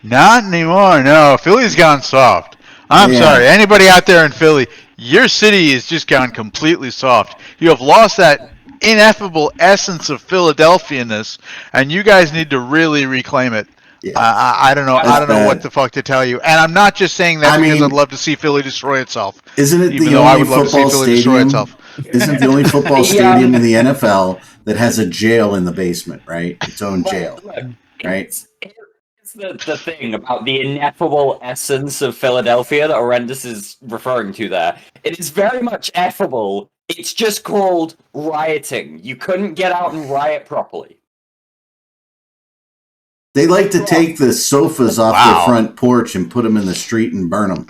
Not anymore. No, Philly's gone soft. I'm sorry. Anybody out there in Philly, your city has just gone completely soft. You have lost that ineffable essence of Philadelphia-ness, and you guys need to really reclaim it. Yeah. I don't know. I don't know what the fuck to tell you. And I'm not just saying that because I'd love to see Philly destroy itself. Isn't it the only football stadium? Isn't the only football stadium in the NFL that has a jail in the basement? Right, its own jail. Right. It's the thing about the ineffable essence of Philadelphia that Horrendous is referring to there. It is very much effable. It's just called rioting. You couldn't get out and riot properly. They like to take the sofas off their front porch and put them in the street and burn them.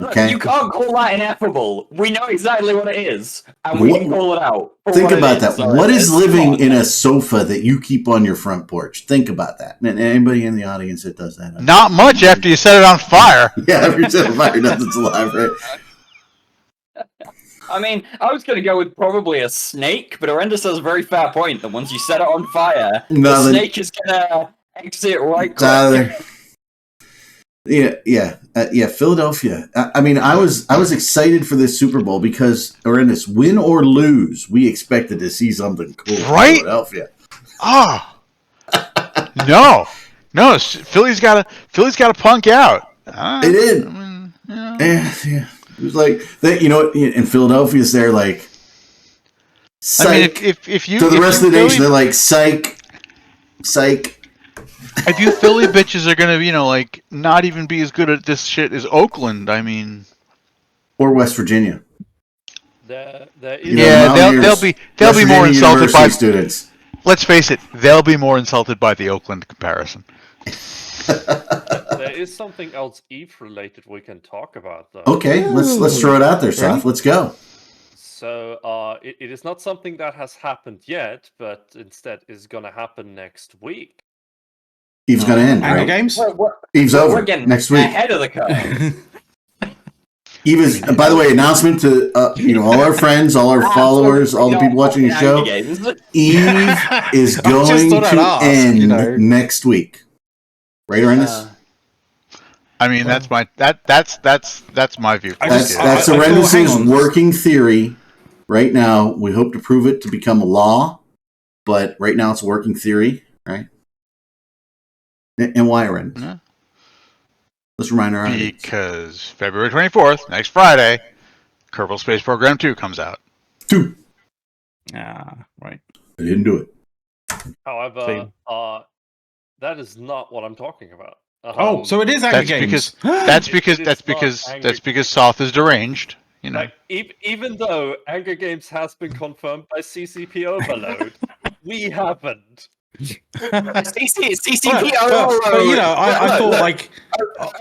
Okay? Look, you can't call that ineffable. We know exactly what it is, and we can call it out. Think about that. What is living in a sofa that you keep on your front porch? Think about that. Anybody in the audience that does that? Not much after you set it on fire. Yeah, after you set it on fire, nothing's alive, right? I mean, I was going to go with probably a snake, but Horrendous has a very fair point that once you set it on fire, the snake is going to exit right quick. Yeah, Philadelphia. I mean, I was excited for this Super Bowl because Horrendous, win or lose, we expected to see something cool. Right? In Philadelphia. No, Philly's got to punk out. They did. Yeah. It was like that, and Philadelphia's there psych. I mean, if you to the rest of the nation, they're like, psych. Psych. If you Philly bitches are gonna, like, not even be as good at this shit as Oakland, I mean, Or West Virginia. There is yeah, they'll Mountaineers, be West more Virginia insulted University by. students. Let's face it, they'll be more insulted by the Oakland comparison. there is something else Eve related we can talk about though. Okay, let's throw it out there, Seth. Let's go. So it is not something that has happened yet, but instead is gonna happen next week. Eve's gonna end, Hunger right? Games? Eve's over We're getting next week. ahead of the curve. Eve is, by the way, announcement to all our friends, all our followers, all the people watching the show. Eve is going to end next week. Right, Arendis? I mean, that's my view. That's Arendis's working theory. Right now, we hope to prove it to become a law, but right now it's a working theory, right? And why, Arendis? Yeah. Let's remind our audience. Because February 24th, next Friday, Kerbal Space Program 2 comes out. 2. Right. I didn't do it. However, that is not what I'm talking about. So it is Hunger Games. That's because Soth is deranged. Like, even though Hunger Games has been confirmed by CCP Overload, we haven't. CCP Overload. But I thought like.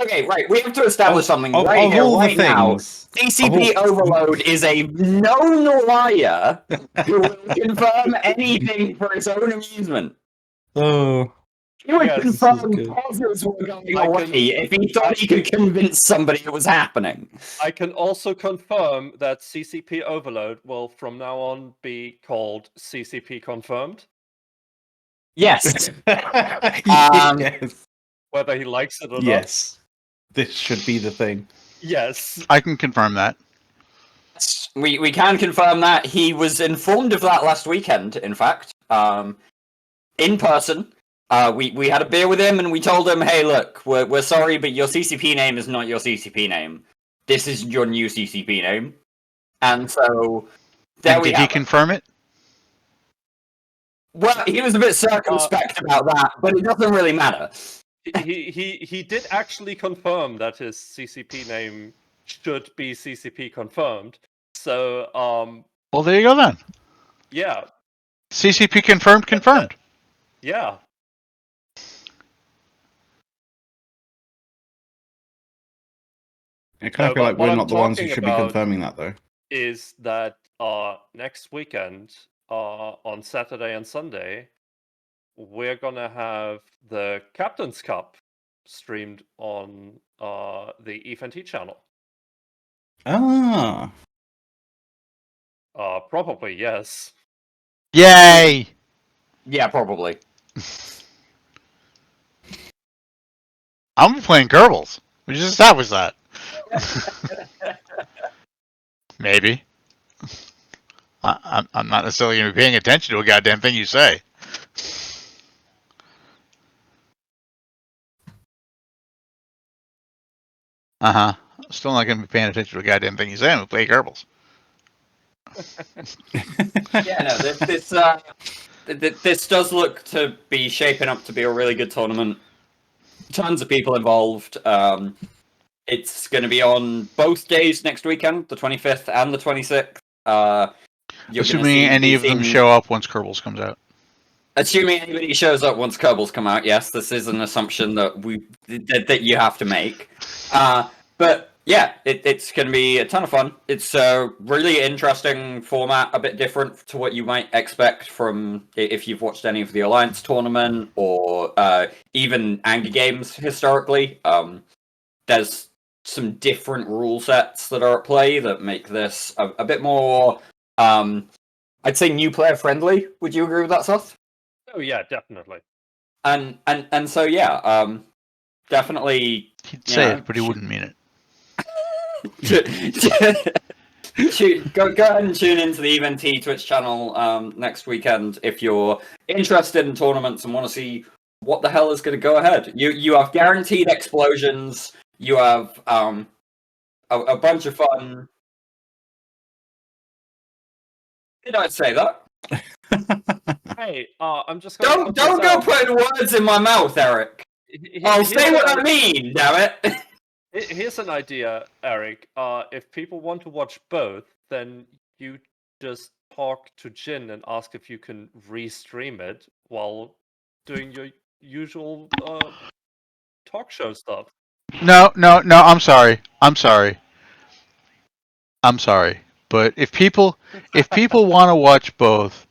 Okay, right. We have to establish something of right here, right now. Things, CCP Overload is a known liar who will confirm anything for his own amusement. Oh. He would confirm causes were going away if he thought he could convince somebody it was happening. I can also confirm that CCP Overload will from now on be called CCP Confirmed. Yes. Yes. Whether he likes it or not. Yes. This should be the thing. Yes. I can confirm that. We can confirm that. He was informed of that last weekend, in fact. In person. We had a beer with him and we told him, hey, look, we're sorry, but your CCP name is not your CCP name. This is your new CCP name. And so, did he confirm it? Well, he was a bit circumspect about that, but it doesn't really matter. He did actually confirm that his CCP name should be CCP confirmed. So, well, there you go then. Yeah. CCP confirmed. Yeah. I kind of feel like we're not the ones who should be confirming that, though. Is that next weekend, on Saturday and Sunday, we're gonna have the Captain's Cup streamed on the EFNT channel. Ah. Probably, yes. Yay! Yeah, probably. I'm playing Kerbals. We just established that. Maybe. I'm not necessarily going to be paying attention to a goddamn thing you say. Still not going to be paying attention to a goddamn thing you say. I'm going to play Kerbals. Yeah, no, this does look to be shaping up to be a really good tournament. Tons of people involved. It's going to be on both days next weekend, the 25th and the 26th. Assuming any of them show up once Kerbals comes out. Assuming anybody shows up once Kerbals come out, yes, this is an assumption that you have to make. But yeah, it's going to be a ton of fun. It's a really interesting format, a bit different to what you might expect from if you've watched any of the Alliance tournament or even Hunger Games historically. There's some different rule sets that are at play that make this a bit more, I'd say, new player friendly. Would you agree with that, Seth? Oh yeah, definitely. And so yeah, definitely. He'd say it, but he wouldn't mean it. Go ahead and tune into the EVNT Twitch channel next weekend if you're interested in tournaments and want to see what the hell is going to go ahead. You have guaranteed explosions. You have a bunch of fun. Did I say that? Hey, I'm just gonna Don't go putting words in my mouth, Eric. I'll say what I mean, damn it. Here's an idea, Eric. If people want to watch both, then you just talk to Jin and ask if you can restream it while doing your usual talk show stuff. No, I'm sorry. But if people want to watch both,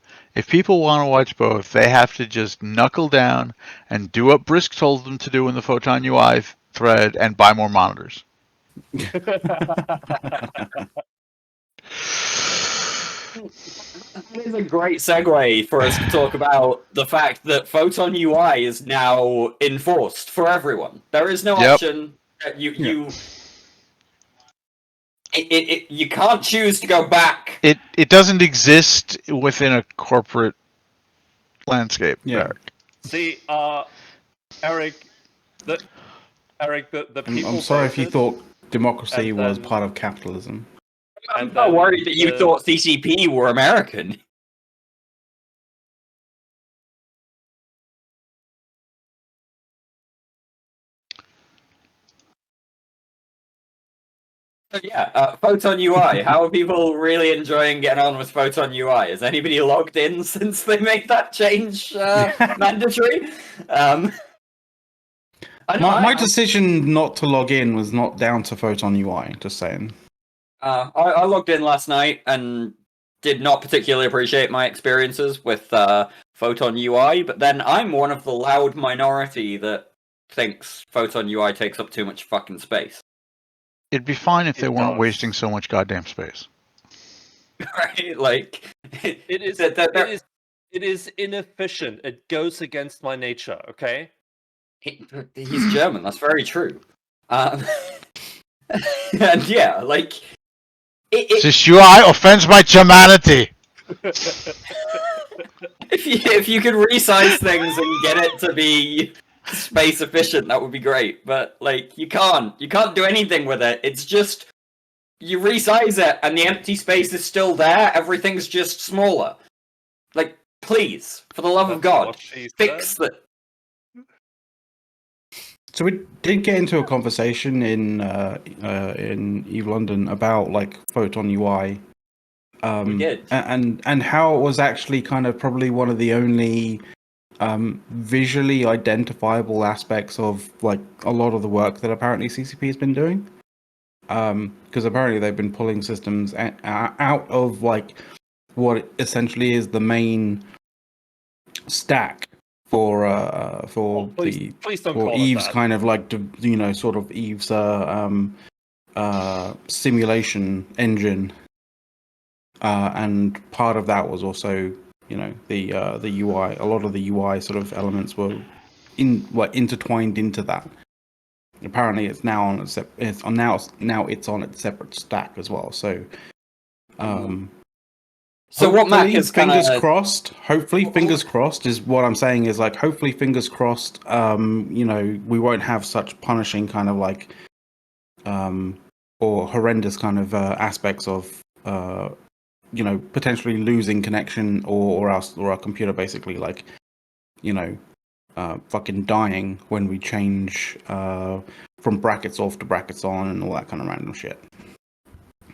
they have to just knuckle down and do what Brisk told them to do in the Photon UI thread and buy more monitors. That is a great segue for us to talk about the fact that Photon UI is now enforced for everyone. There is no option that you can't choose to go back. It doesn't exist within a corporate landscape. Yeah. See, Eric, the people. I'm sorry if you voted, thought democracy was then- part of capitalism. I'm not worried that you thought CCP were American. Yeah, Photon UI. How are people really enjoying getting on with Photon UI? Has anybody logged in since they made that change mandatory? My decision not to log in was not down to Photon UI, just saying. I logged in last night and did not particularly appreciate my experiences with Photon UI, but then I'm one of the loud minority that thinks Photon UI takes up too much fucking space. It'd be fine if they weren't does. wasting so much goddamn space. Right? Like, It is inefficient. It goes against my nature. Okay. He's German. That's very true. And yeah, like This UI offends my Germanity. if you could resize things and get it to be space efficient, that would be great. But like, you can't do anything with it. It's just you resize it, and the empty space is still there. Everything's just smaller. Like, please, for the love of God, fix that. So we did get into a conversation in Eve London about like Photon UI. We did. And how it was actually kind of probably one of the only visually identifiable aspects of like a lot of the work that apparently CCP has been doing. Because apparently they've been pulling systems out of like what essentially is the main stack for Eve's kind of like sort of Eve's simulation engine, and part of that was also the UI. A lot of the UI sort of elements were intertwined into that. Apparently, it's now on it's on its separate stack as well. So, so what Mac is fingers crossed. Hopefully, fingers crossed is what I'm saying. Is like hopefully, fingers crossed. We won't have such punishing kind of like, or horrendous kind of aspects of, potentially losing connection or our computer basically like, fucking dying when we change from brackets off to brackets on and all that kind of random shit.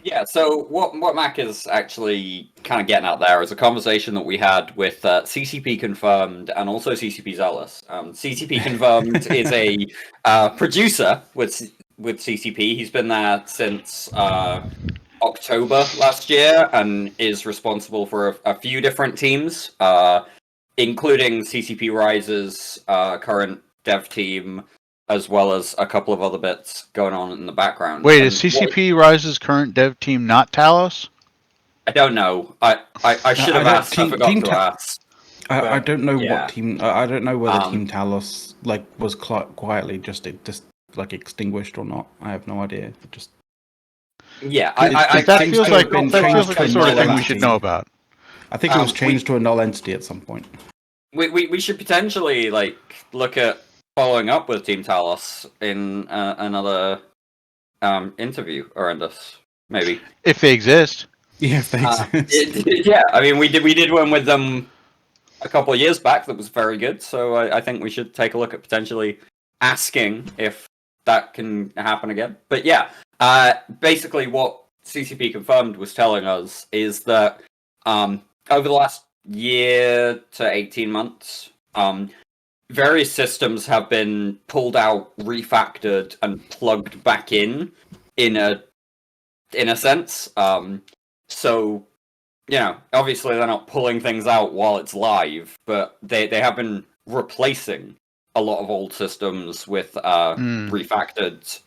Yeah, so what Mac is actually kind of getting out there is a conversation that we had with CCP Confirmed and also CCP Zealous. CCP Confirmed is a producer with CCP. He's been there since October last year and is responsible for a few different teams, including CCP Rise's current dev team, as well as a couple of other bits going on in the background. Wait, is CCP Rise's current dev team not Talos? I don't know. I should have asked. I forgot to ask. I don't know yeah. what team. I don't know whether Team Talos like was quietly just like extinguished or not. I have no idea. Just yeah, that feels like the sort of thing we should know about. I think it was changed to a null entity at some point. We should potentially like look at following up with Team Talos in another interview around us, maybe if they exist. Yeah, if they exist. Yeah, I mean we did one with them a couple of years back that was very good. So I think we should take a look at potentially asking if that can happen again. But yeah, basically what CCP Confirmed was telling us is that over the last year to 18 months, various systems have been pulled out, refactored, and plugged back in a sense. So, obviously they're not pulling things out while it's live, but they have been replacing a lot of old systems with refactored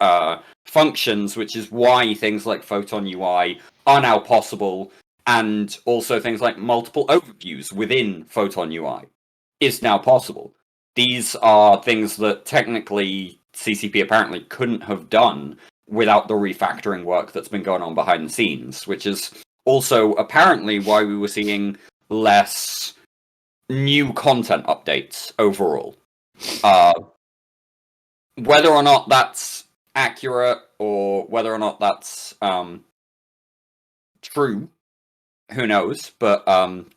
functions, which is why things like Photon UI are now possible, and also things like multiple overviews within Photon UI is now possible. These are things that technically CCP apparently couldn't have done without the refactoring work that's been going on behind the scenes, which is also apparently why we were seeing less new content updates overall. Whether or not that's accurate or whether or not that's true, who knows? But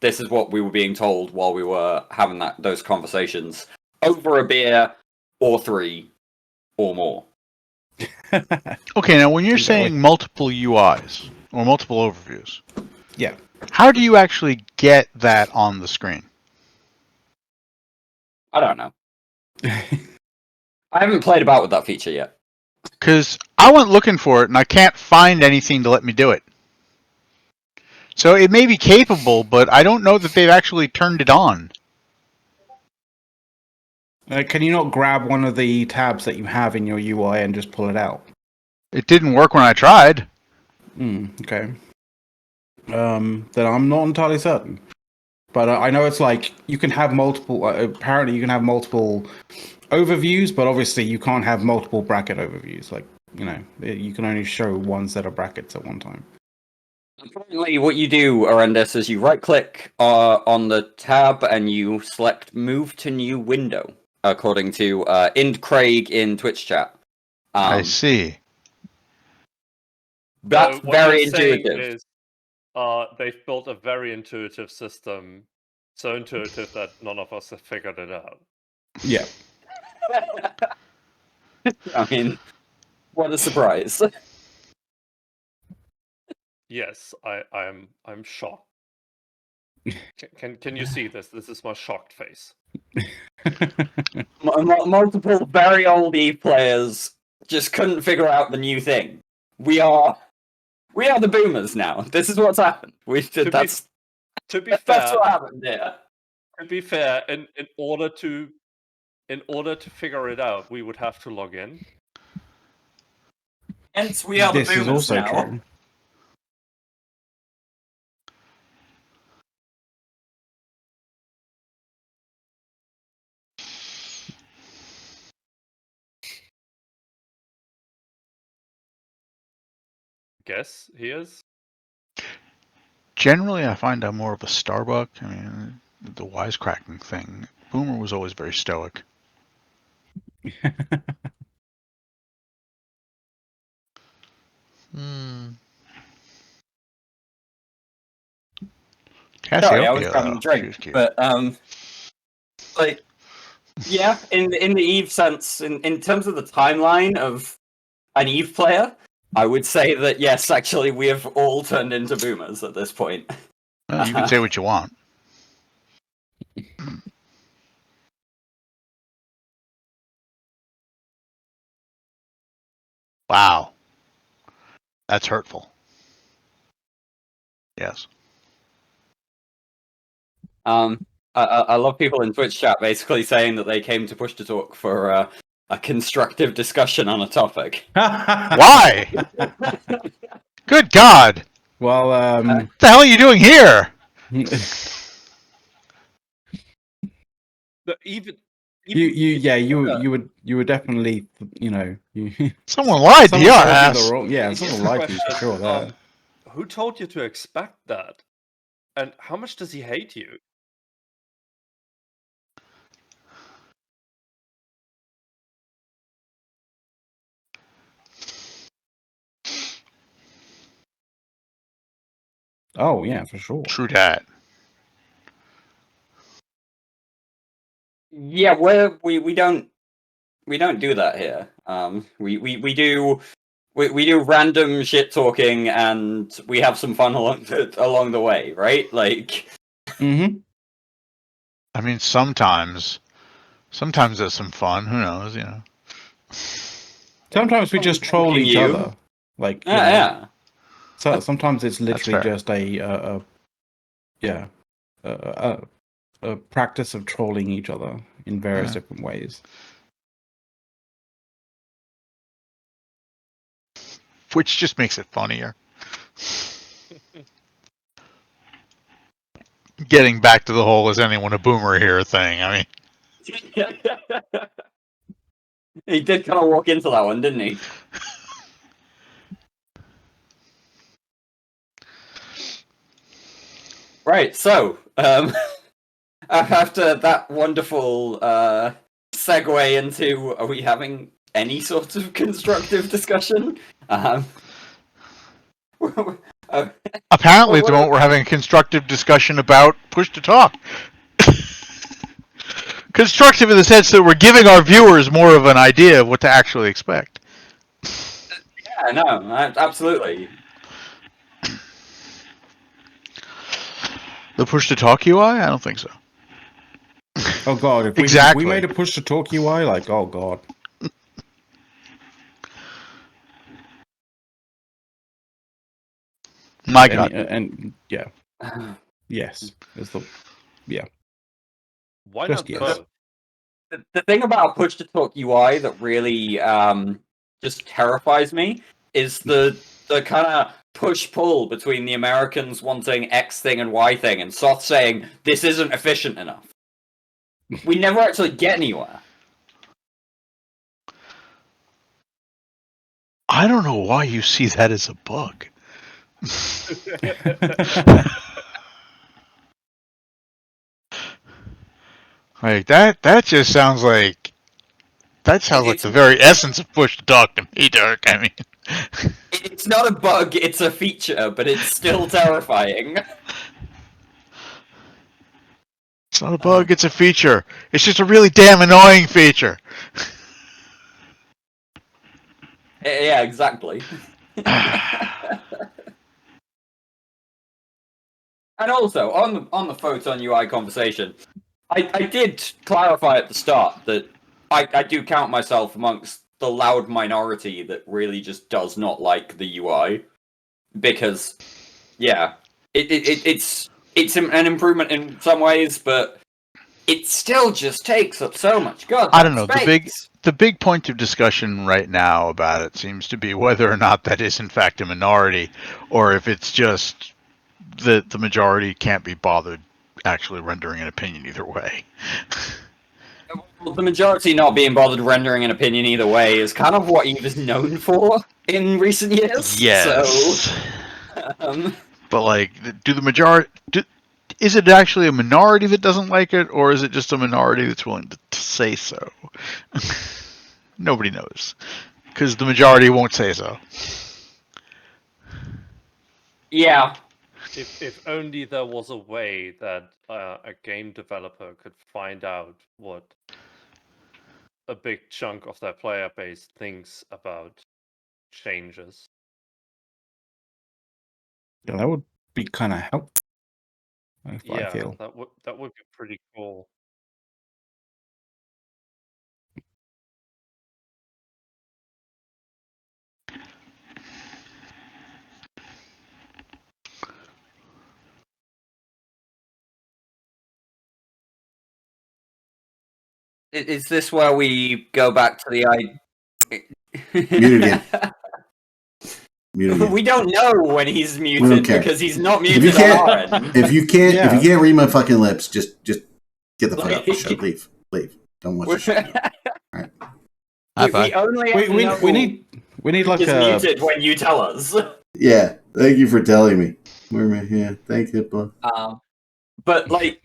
this is what we were being told while we were having those conversations over a beer or 3 or more. Okay, now when you're saying multiple UIs or multiple overviews, yeah, how do you actually get that on the screen? I don't know. I haven't played about with that feature yet. Because I went looking for it and I can't find anything to let me do it. So it may be capable, but I don't know that they've actually turned it on. Can you not grab one of the tabs that you have in your UI and just pull it out? It didn't work when I tried. Okay. Then I'm not entirely certain. But I know it's like you can have multiple. Apparently, you can have multiple overviews, but obviously you can't have multiple bracket overviews. Like, you can only show one set of brackets at one time. Apparently, what you do around this is you right-click on the tab and you select Move to New Window, according to Ind Craig in Twitch chat. I see. That's what very you're saying intuitive. is, they've built a very intuitive system, so intuitive that none of us have figured it out. Yeah. I mean, what a surprise. Yes, I'm shocked. Can you see this? This is my shocked face. Multiple very old Eve players just couldn't figure out the new thing. We are the boomers now. This is what's happened. That's fair, that's what happened. Yeah. To be fair, in order to figure it out, we would have to log in. Hence, we are the boomers now. This is also true. Guess he is. Generally, I find I'm more of a Starbuck. I mean, the wisecracking thing. Boomer was always very stoic. Sorry, I was grabbing a drink, but yeah, in the Eve sense, in terms of the timeline of an Eve player, I would say that yes, actually, we have all turned into boomers at this point. Well, you can say what you want. Wow, that's hurtful. Yes. I love people in Twitch chat basically saying that they came to Push to Talk for a constructive discussion on a topic. Why? Good God! Well, what the hell are you doing here? Even you would definitely, Someone lied to your ass. Someone lied to you for sure. There. Who told you to expect that? And how much does he hate you? Oh yeah, for sure. True that. Yeah, we don't do that here. We do random shit talking, and we have some fun along the way, right? Like, Mm-hmm. I mean, sometimes there's some fun. Who knows? Sometimes we just troll each you. other. Like, Yeah. So sometimes it's literally fair. just a practice of trolling each other in various Yeah. different ways. Which just makes it funnier. Getting back to the whole "is anyone a boomer here" thing. I mean, He did kind of walk into that one, didn't he? Right, so, after that wonderful segue into, are we having any sort of constructive discussion? apparently at the moment we're having a constructive discussion about push to talk. Constructive in the sense that we're giving our viewers more of an idea of what to actually expect. Yeah, no, absolutely. The push to talk UI? I don't think so. Oh god, if we made a push to talk UI, like, oh god. My god. And yeah. Yes. Is the Why Just not yes. both? The thing about push to talk UI that really just terrifies me is the kind of push pull between the Americans wanting X thing and Y thing, and Soth saying this isn't efficient enough. We never actually get anywhere. I don't know why you see that as a bug. Like that just sounds like the very essence of push to talk to me, Dirk. I mean, it's not a bug, it's a feature, but it's still terrifying. it's not a bug, it's a feature. It's just a really damn annoying feature. Yeah, exactly. And also, on the Photon UI conversation, I did clarify at the start that I do count myself amongst the loud minority that really just does not like the UI, because yeah, it's an improvement in some ways, but it still just takes up so much goddamn I don't know. space. The big point of discussion right now about it seems to be whether or not that is in fact a minority, or if it's just that the majority can't be bothered actually rendering an opinion either way. Well, the majority not being bothered rendering an opinion either way is kind of what Eve is known for in recent years. Yes. So, but like, is it actually a minority that doesn't like it, or is it just a minority that's willing to say so? Nobody knows, because the majority won't say so. Yeah. If only there was a way that a game developer could find out what a big chunk of their player base thinks about changes. Yeah, that would be kind of helpful. I feel. That would be pretty cool. Is this where we go back to the Mute again. Mute again. We don't know when he's muted because he's not muted on our end. If you can't read my fucking lips, just get the fuck out the show. Leave. Don't watch the show. All right. We need like he's a muted when you tell us. Yeah. Thank you for telling me. Yeah. Thank you. But like,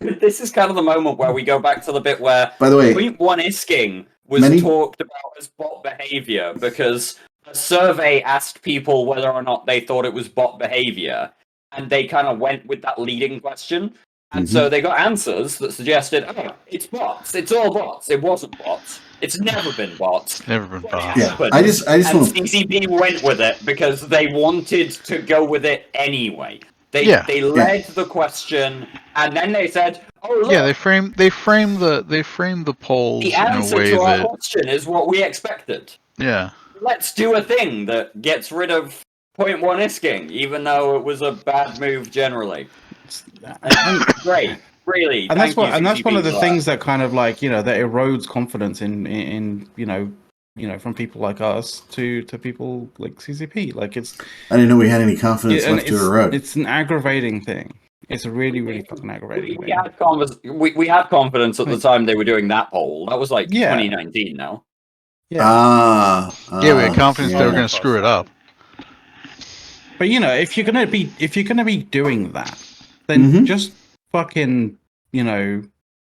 this is kind of the moment where we go back to the bit where, by the way, point one isking was talked about as bot behavior because a survey asked people whether or not they thought it was bot behavior, and they kind of went with that leading question. And so they got answers that suggested, oh, it's bots. It's all bots. It wasn't bots. It's never been bots. Never been bots. Yeah, I just and want CCP went with it because they wanted to go with it anyway. They led the question, and then they said, "Oh look." Yeah, they frame the polls The in a answer way to our that question is what we expected. yeah. Let's do a thing that gets rid of 0.1 isking, even though it was a bad move generally. Great, really. And that's Thank you, that's one of the CCP. things that kind of like that erodes confidence in from people like us to people like CCP. Like I didn't know we had any confidence left to erode. It's an aggravating thing. It's a really, really fucking aggravating thing. We had confidence at the time they were doing that poll. That was like 2019 now. Yeah. We had confidence they were going to screw it up. But if you're gonna be doing that, then just fucking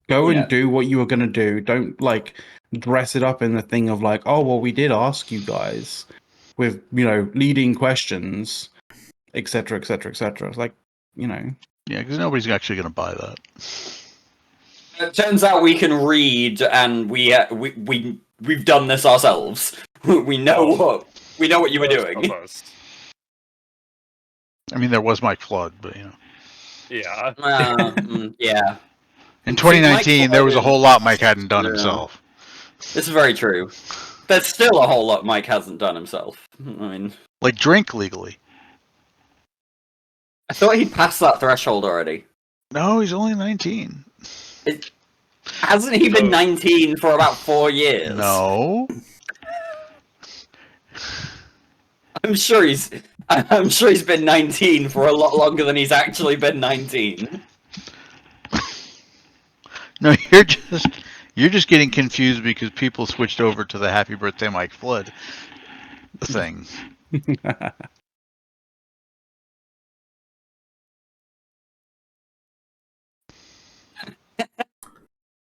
go and do what you were gonna do. Don't like dress it up in the thing of like, oh well, we did ask you guys with leading questions, etc., etc., etc. It's like Yeah, because nobody's actually going to buy that. It turns out we can read, and we've done this ourselves. we know what you were doing. I mean, there was Mike Flood, but Yeah. Yeah. In 2019, there was a whole lot Mike hadn't done himself. This is very true. There's still a whole lot Mike hasn't done himself. I mean, like drink legally. I thought he passed that threshold already. No, he's only 19. Hasn't he been 19 for about 4 years? No. I'm sure he's been 19 for a lot longer than he's actually been 19. No, you're just getting confused because people switched over to the Happy Birthday Mike Flood thing.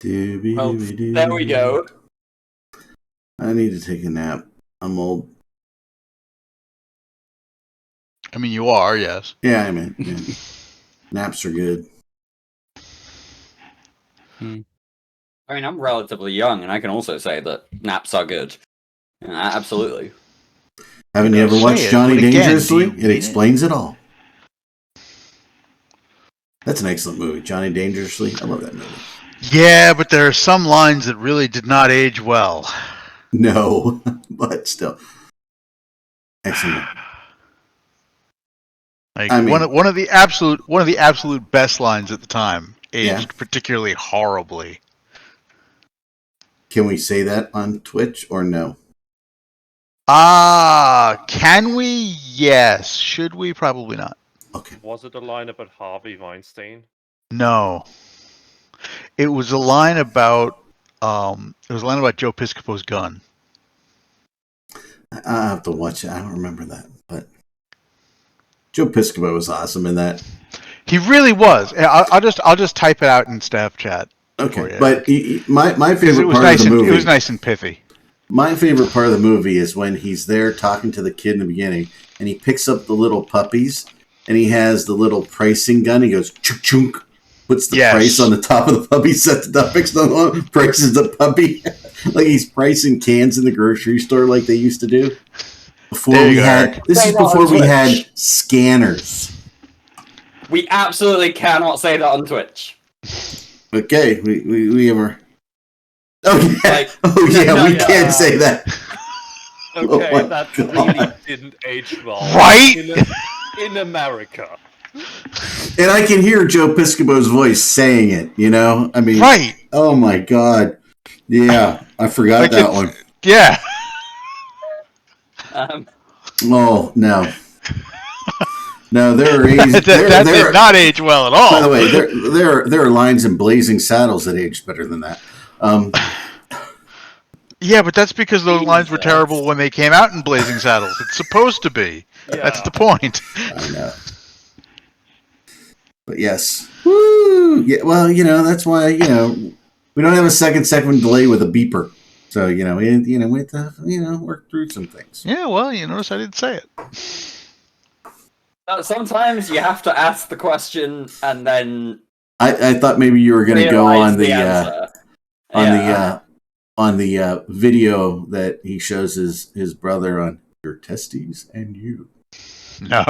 Well, there we go. I need to take a nap. I'm old. I mean, you are, yes. Yeah, I mean, naps are good. I mean, I'm relatively young, and I can also say that naps are good. Absolutely. Haven't you ever watched Johnny Dangerously? It explains it all. That's an excellent movie, Johnny Dangerously. I love that movie. Yeah, but there are some lines that really did not age well. No, but still, excellent. Like one of the absolute best lines at the time aged particularly horribly. Can we say that on Twitch or no? Can we? Yes. Should we? Probably not. Okay. Was it a line about Harvey Weinstein? No. It was a line about Joe Piscopo's gun. I have to watch it. I don't remember that, but Joe Piscopo was awesome in that. He really was. I'll just type it out in staff chat. Okay, but my favorite part of the movie. It was nice and pithy. My favorite part of the movie is when he's there talking to the kid in the beginning, and he picks up the little puppies, and he has the little pricing gun. He goes chunk chunk, puts the price on the top of the puppy, sets it up, picks the prices the puppy, like he's pricing cans in the grocery store like they used to do. Before we had scanners. We absolutely cannot say that on Twitch. Okay, we ever. Oh yeah, we can't say that. Okay, that really didn't age well. Right? In America. And I can hear Joe Piscopo's voice saying it, I mean, right. Oh my God. Yeah, I forgot that one. Yeah. Oh, no. No, there are that did not age well at all. By the way, there are lines in Blazing Saddles that aged better than that. Yeah, but that's because those lines were terrible when they came out in Blazing Saddles. It's supposed to be. Yeah. That's the point. I know. But yes. Woo! Yeah, well, that's why, we don't have a second delay with a beeper. So, we have to, work through some things. Yeah, well, you notice I didn't say it. Sometimes you have to ask the question and then I thought maybe you were going to go on the video that he shows his brother on your testes and you. No.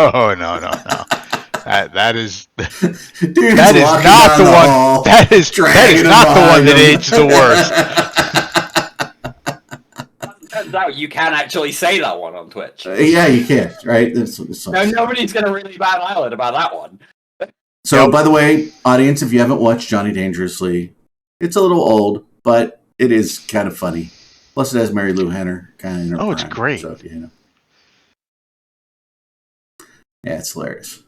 That is Dude's that is walking not down the one. hall, That is dragging not the one that him aged the worst. Turns out you can actually say that one on Twitch. Yeah, you can, right? No, nobody's going to really bat an eyelid about that one. So, by the way, audience, if you haven't watched Johnny Dangerously, it's a little old, but it is kind of funny. Plus, it has Mary Lou Henner kind of in her prime. It's great. So, yeah, it's hilarious.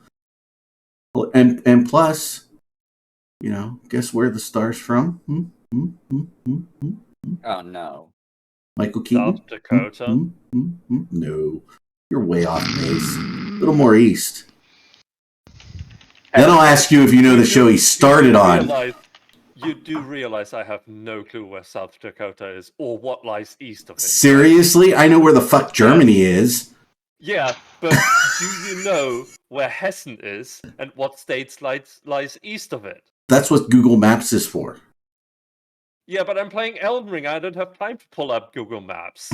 And plus, guess where the star's from? Oh, no. Michael Keaton? South Dakota? No. You're way off base. A little more east. Then I'll ask you if you know the show he started on. You do realize I have no clue where South Dakota is or what lies east of it. Seriously? I know where the fuck Germany is. Yeah, but do you know where Hessen is and what states lies east of it? That's what Google Maps is for. Yeah, but I'm playing Elden Ring. I don't have time to pull up Google Maps.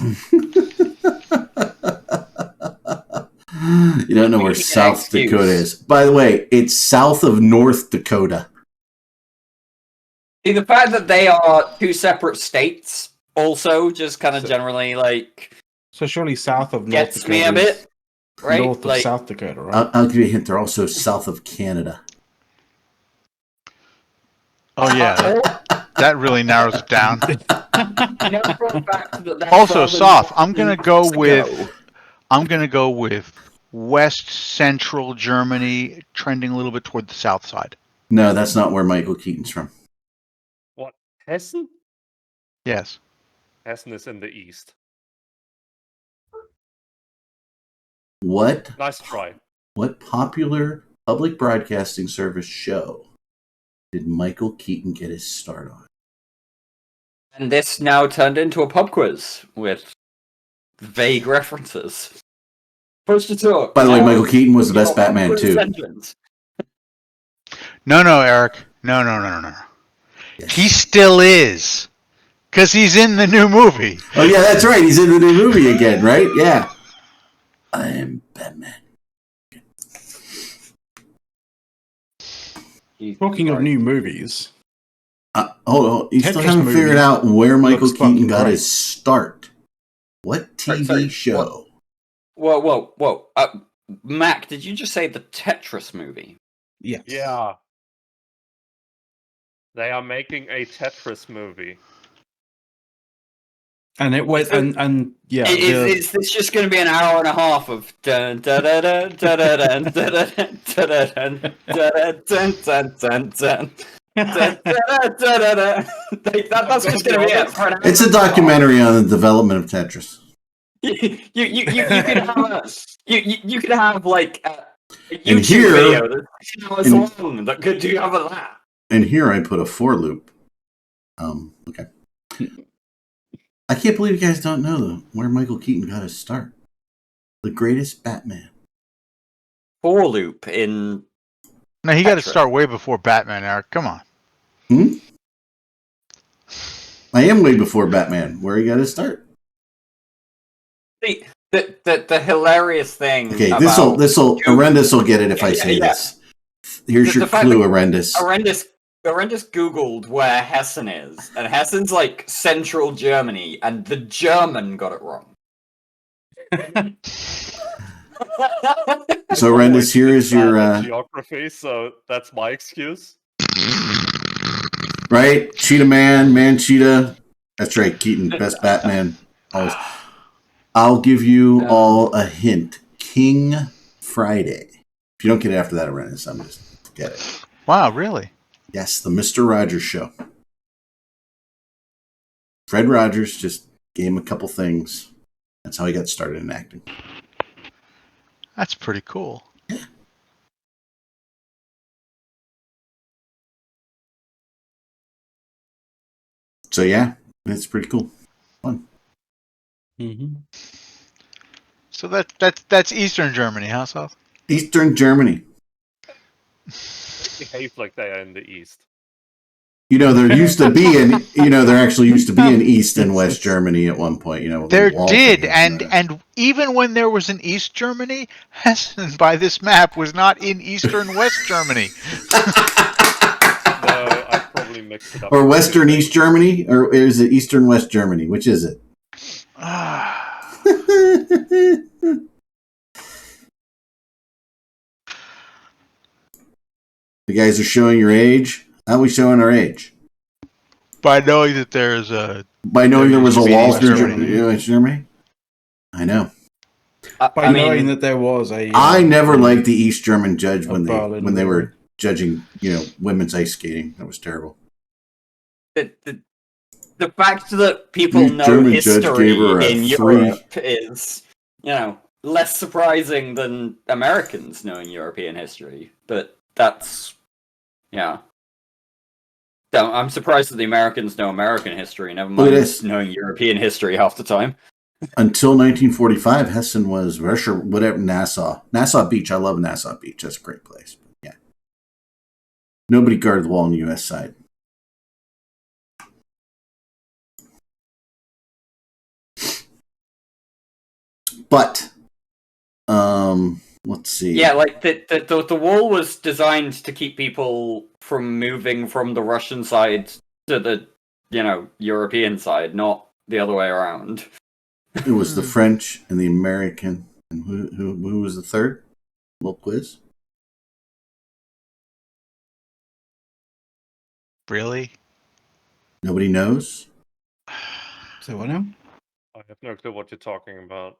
You don't know where South Dakota is. By the way, it's south of North Dakota. See, the fact that they are two separate states also just kind of generally, So surely south of North gets Dakota me a bit, right? north of South Dakota, right? I'll give you a hint. They're also south of Canada. Oh yeah, that really narrows it down. I know for a fact that Also, Soph, I'm gonna go with west central Germany, trending a little bit toward the south side. No, that's not where Michael Keaton's from. What? Hessen? Yes. Hessen is in the east. What? Nice try. What popular public broadcasting service show did Michael Keaton get his start on? And this now turned into a pub quiz with vague references. Push to talk. By the way, Michael Keaton was the best Batman too. No, Eric. No. Yes. He still is. Because he's in the new movie. Oh, yeah, that's right. He's in the new movie again, right? Yeah. I am Batman. Talking of new movies. Hold on. You still haven't figured out where Michael Keaton got his start. What TV show? Whoa. Mac, did you just say the Tetris movie? Yes. Yeah. They are making a Tetris movie. And it went, and yeah. Is this just going to be an hour and a half of dun dun dun dun dun dun dun dun dun dun dun dun? That's just going to be it. It's a documentary on the development of Tetris. You could have like a YouTube video that's long that could do have that. And here I put a for loop. Okay. I can't believe you guys don't know though where Michael Keaton got his start. The greatest Batman. For loop in. No, he got to start way before Batman, Eric. Come on. I am way before Batman. Where he got his start? The hilarious thing. Okay, this'll Horrendous will get it if I say this. Here's your clue, Horrendous. Horrendous Googled where Hessen is, and Hessen's like central Germany, and the German got it wrong. So Horrendous, here is your geography. So that's my excuse. Right, Cheetah Man Cheetah. That's right, Keaton, best Batman. Always. I'll give you all a hint. King Friday. If you don't get it after that, Horrendous, I'm just forget it. Wow, really? Yes, the Mr. Rogers Show. Fred Rogers just gave him a couple things. That's how he got started in acting. That's pretty cool. Yeah. So yeah, it's pretty cool. Fun. Mm-hmm. So that's Eastern Germany, huh, South? Eastern Germany. behave like they are in the East. There used to be there actually used to be an East and West Germany at one point. With There the wall did, thing and even when there was an East Germany, Hessen by this map was not in Eastern West Germany. No, I probably mixed it up. Or Western East Germany, or is it Eastern West Germany? Which is it? You guys are showing your age. How are we showing our age? By knowing that there's a... By knowing there was a wall through Germany. Germany? I know. By knowing that there was a... I never liked the East German judge when they war. were judging, women's ice skating. That was terrible. The fact that people know German history judge gave her a in 3. Europe is, less surprising than Americans knowing European history. But that's, I'm surprised that the Americans know American history, never mind knowing European history half the time. Until 1945, Hessen was Russia, whatever, Nassau. Nassau Beach. I love Nassau Beach. That's a great place. Yeah. Nobody guarded the wall on the U.S. side. But, let's see. Yeah, like the wall was designed to keep people from moving from the Russian side to the, European side, not the other way around. It was the French and the American, and who was the third? Little quiz. Really? Nobody knows? So what now? I have no clue what you're talking about.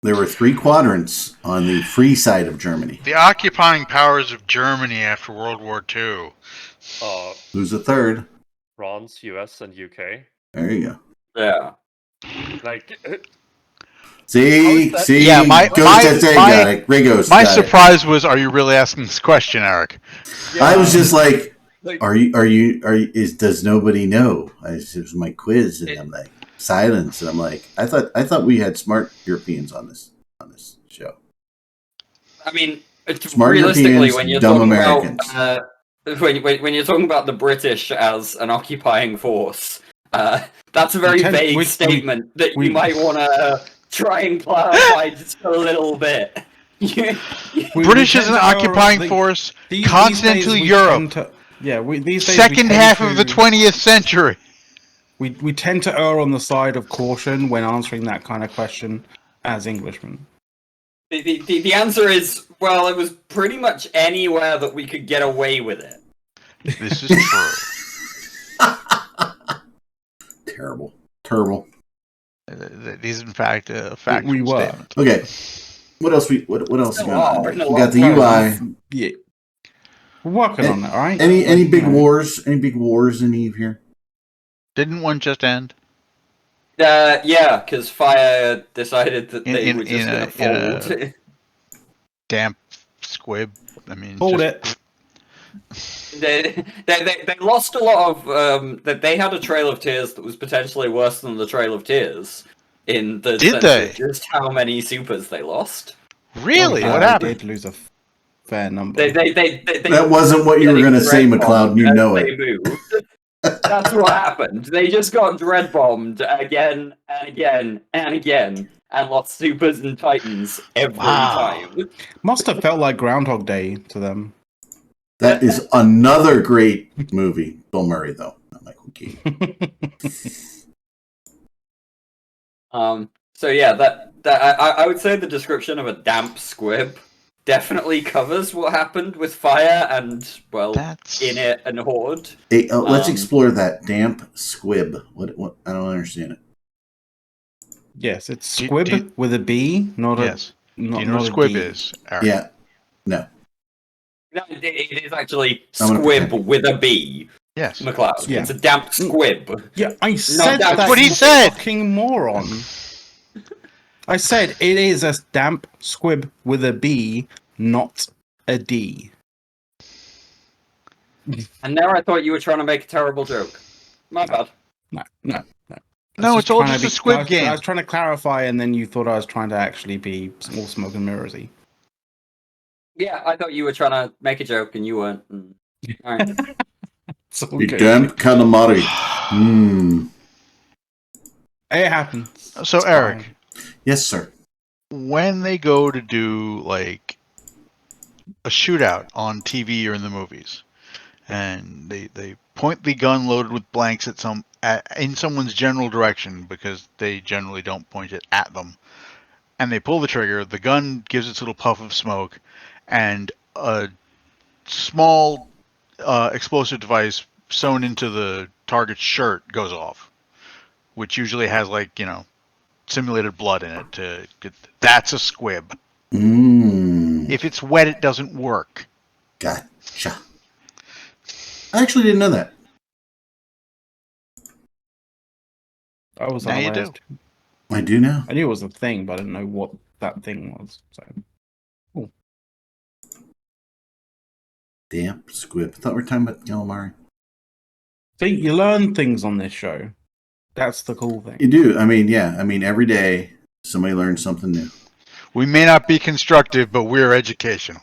There were 3 quadrants on the free side of Germany. The occupying powers of Germany after World War II. Who's the third? France, US, and UK. There you go. Yeah. See, yeah, my surprise was, are you really asking this question, Eric? Yeah. I was just like, does nobody know? It was my quiz, and I'm like, silence, and I'm like, I thought we had smart Europeans on this show. I mean, smart realistically, Europeans, when you're dumb talking Americans. about when you're talking about the British as an occupying force, that's a very vague statement that you might want to try and clarify just a little bit. British is an occupying force. Continental Europe. These days second half of the 20th century. We tend to err on the side of caution when answering that kind of question as Englishmen. The answer is, well, it was pretty much anywhere that we could get away with it. This is true. Terrible. These, in fact, factual we were. statement. Okay. What else? What else? We got the UI. Yeah. We're working on that, all right? Any big wars? Any big wars in Eve here? Didn't one just end? Yeah, because Fire decided that they were just going to fold. Damp squib. I mean, hold it. They lost a lot of. They had a Trail of Tears that was potentially worse than the Trail of Tears. In the sense of just how many supers they lost. Really? What happened? They did lose a fair number. That wasn't what you were going to say, McLeod. You know it. That's what happened. They just got dread bombed again and again and again, and lost supers and titans every time. Must have felt like Groundhog Day to them. That is another great movie. Bill Murray, though, not Michael Keaton. So yeah, I would say the description of a damp squib definitely covers what happened with Fire and in it and Horde. Hey, let's explore that damp squib. What? I don't understand it. Yes, it's squib with a B, not a. Yes. Not, do you know what squib is? Eric? Yeah. No. No, it is actually squib with a B. Yes. McLeod. Yeah. It's a damp squib. Yeah, I said that's what he said. Fucking moron. I said it is a damp squib with a B, not a D. And now I thought you were trying to make a terrible joke. My bad. No, it's all just a squib game. I was trying to clarify, and then you thought I was trying to actually be all smoke and mirrorsy. Yeah, I thought you were trying to make a joke, and you weren't. All right. It's all You good. damn calamari. It happens. So, It's Eric. fine. Yes, sir. When they go to do like a shootout on TV or in the movies, and they point the gun loaded with blanks in someone's general direction because they generally don't point it at them, and they pull the trigger, the gun gives its little puff of smoke, and a small explosive device sewn into the target's shirt goes off, which usually has simulated blood in it. That's a squib. If it's wet, it doesn't work. Gotcha. I actually didn't know that. I was Now you unaware. do. I do now. I knew it was a thing, but I didn't know what that thing was. So, cool. Damn squib. I thought we were talking about calamari. See, you learn things on this show. That's the cool thing. You do. I mean, yeah. I mean, every day somebody learns something new. We may not be constructive, but we're educational.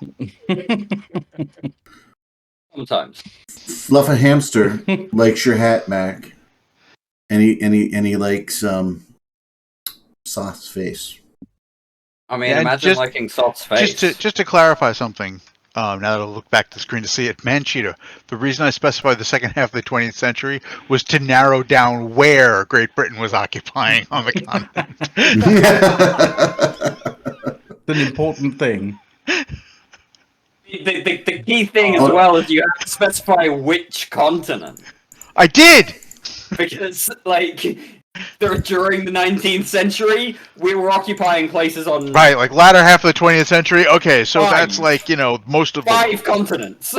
Sometimes. Fluff a hamster likes your hat, Mac. And he likes Soft's face. I mean, Yeah, imagine liking Soft's face. Just to clarify something, now that I look back to the screen to see it, Manchita, the reason I specified the second half of the 20th century was to narrow down where Great Britain was occupying on the continent. It's an important thing. The key thing as well is you have to specify which continent. I did! Because, during the 19th century, we were occupying places on... Right, latter half of the 20th century. Okay, so that's most of the 5 continents.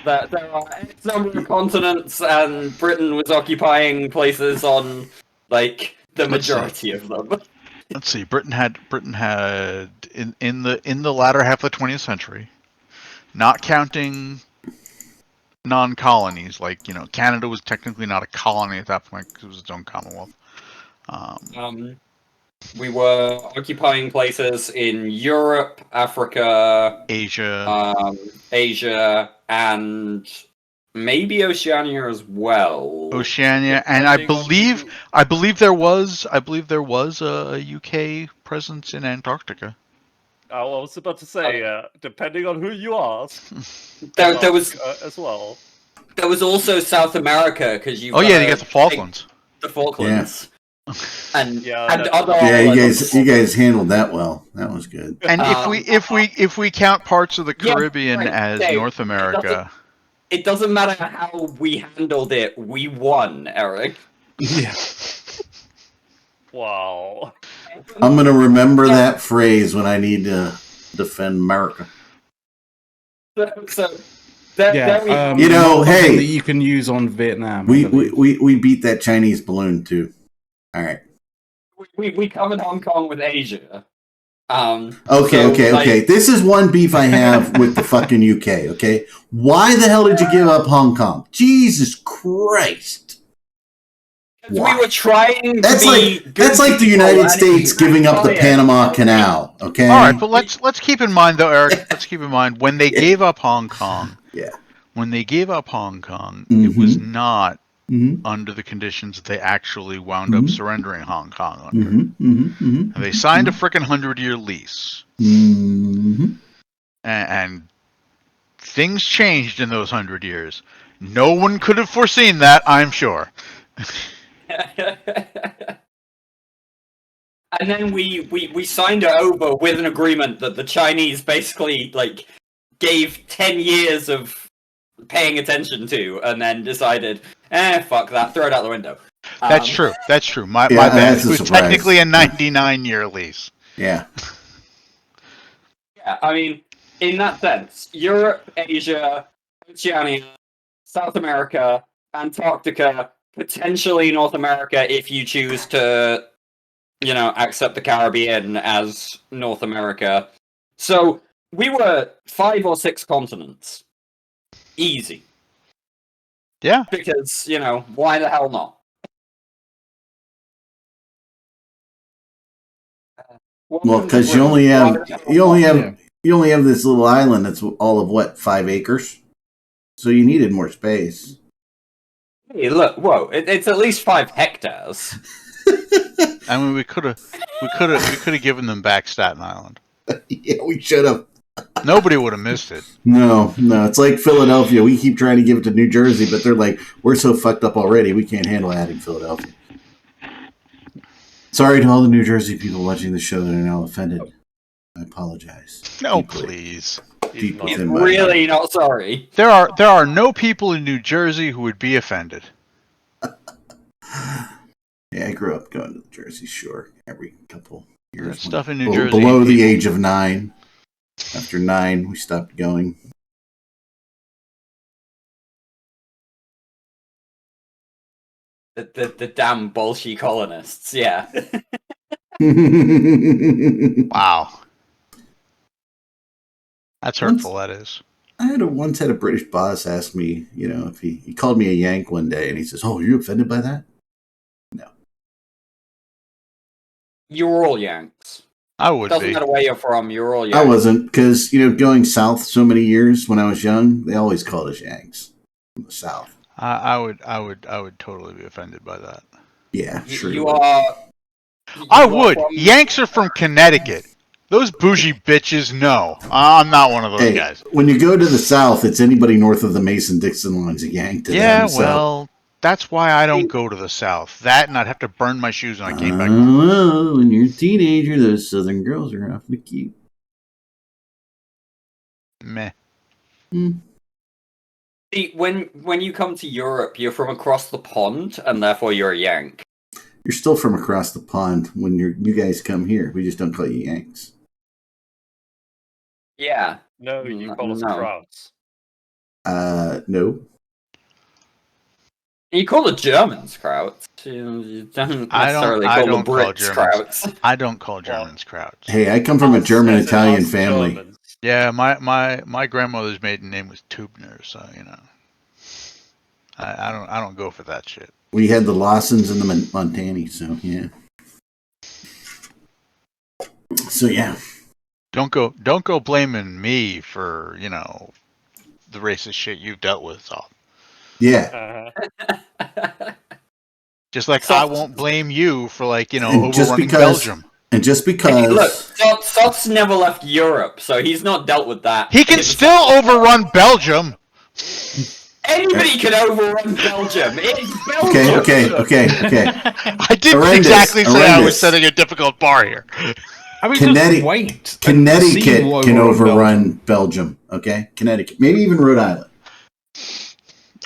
There are X number of continents, and Britain was occupying places on, the majority of them. Let's see. Britain had in the latter half of the 20th century, not counting non-colonies, Canada was technically not a colony at that point because it was its own commonwealth. We were occupying places in Europe, Africa, Asia, and maybe Oceania as well. Oceania, and I believe there was a UK presence in Antarctica. I was about to say, depending on who you ask, there was as well. There was also South America because you. Oh yeah, you got the Falklands. The Falklands. Yeah. And other you guys handled that well. That was good. And if we count parts of the Caribbean as North America, it doesn't matter how we handled it. We won, Eric. Yeah. Wow. I'm gonna remember that phrase when I need to defend America. So hey, that you can use on Vietnam. We beat that Chinese balloon too. All right. We covered Hong Kong with Asia. Okay. This is one beef I have with the fucking UK. Okay, why the hell did you give up Hong Kong? Jesus Christ! Why? We were trying. That's like the United States giving up the Panama Canal. Okay. All right, but let's keep in mind though, Eric. Let's keep in mind when they gave up Hong Kong. Yeah. When they gave up Hong Kong, it was not under the conditions that they actually wound up surrendering Hong Kong under. And they signed a frickin' 100-year lease. And things changed in those 100 years. No one could have foreseen that, I'm sure. And then we signed it over with an agreement that the Chinese basically gave 10 years of paying attention to, and then decided, fuck that, throw it out the window. That's true. My bad. It was technically a 99-year lease. Yeah. Yeah, I mean, in that sense, Europe, Asia, Oceania, South America, Antarctica, potentially North America if you choose to, accept the Caribbean as North America. So we were 5 or 6 continents. Easy. Yeah. Because, why the hell not? Well, because you only have you only have this little island that's all of what, 5 acres? So you needed more space. Hey, look, whoa! It's at least 5 hectares. I mean, we could have given them back Staten Island. Yeah, we should have. Nobody would have missed it. No. It's like Philadelphia. We keep trying to give it to New Jersey, but they're like, we're so fucked up already. We can't handle adding Philadelphia. Sorry to all the New Jersey people watching the show that are now offended. I apologize. No, deeply. Please. Deep He's within my really heart. not sorry. There are no people in New Jersey who would be offended. Yeah, I grew up going to the Jersey Shore every couple years. That stuff in New Jersey. Below the age of 9. After 9, we stopped going. The damn Bolshevik colonists, yeah. Wow. That's hurtful, that is. I once had a British boss ask me, if he called me a Yank one day, and he says, "Oh, are you offended by that?" No. You're all Yanks. I would Doesn't be. matter where you're from, you're all Yanks. I wasn't, because, going south so many years when I was young, they always called us Yanks from the south. I would totally be offended by that. Yeah, sure. You are... I would. Yanks are from Connecticut. Those bougie bitches, no. I'm not one of those guys. When you go to the south, it's anybody north of the Mason-Dixon line's a Yank to them. Yeah, well, that's why I don't go to the south. That, and I'd have to burn my shoes when I came back home. Well, when you're a teenager, those southern girls are awfully cute. Meh. See, when you come to Europe, you're from across the pond, and therefore you're a Yank. You're still from across the pond when you guys come here. We just don't call you Yanks. Yeah. No, you call us No. Krauts. No. You call the Germans Krauts. You don't necessarily I call don't the call Brits Germans. Krauts. I don't call Germans Krauts. Hey, I come from a German-Italian family. Germans. Yeah, my grandmother's maiden name was Tubner, so I don't go for that shit. We had the Lawsons and the Montani, so yeah. So yeah. Don't go blaming me for the racist shit you've dealt with, Tom. Yeah. Just like I won't blame you for And just overrunning because- Belgium. And just because... Look, Sot's never left Europe, so he's not dealt with that. He can still overrun Belgium. Anybody can overrun Belgium. It's Belgium. Okay. I didn't exactly say I was setting a difficult bar here. I mean, Connecticut- just wait. Connecticut can overrun Belgium. Okay? Connecticut. Maybe even Rhode Island.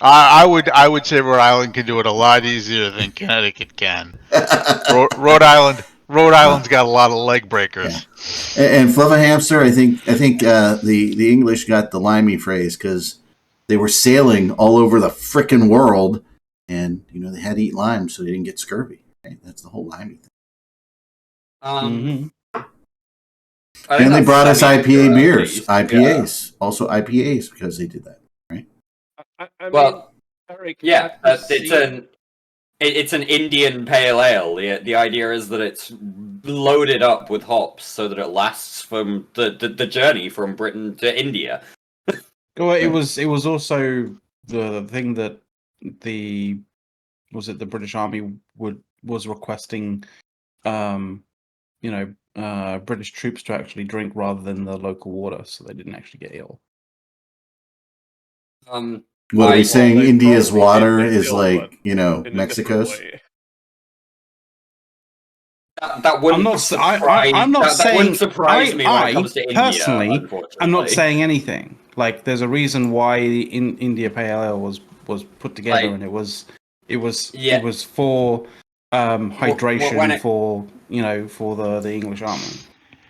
I would say Rhode Island can do it a lot easier than Connecticut can. Rhode Island's got a lot of leg breakers. Yeah. And Fluffa Hamster, I think the English got the limey phrase because they were sailing all over the frickin' world, and they had to eat lime so they didn't get scurvy. Right? That's the whole limey thing. And they brought us IPA beers, IPAs, also IPAs because they did that, right? I mean, Well, Eric, yeah, have you it's an Indian pale ale. The idea is that it's loaded up with hops so that it lasts from the journey from Britain to India. Well, it was also the thing that the British Army was requesting, British troops to actually drink rather than the local water, so they didn't actually get ill. What are we saying? they India's probably water did, is but like, in a Mexico's? different way. That wouldn't I'm wouldn't surprise me when it comes to India. Personally, Unfortunately, I'm not saying anything. Like, there's a reason why the India Pale Ale was put together, and it was for hydration for the English army.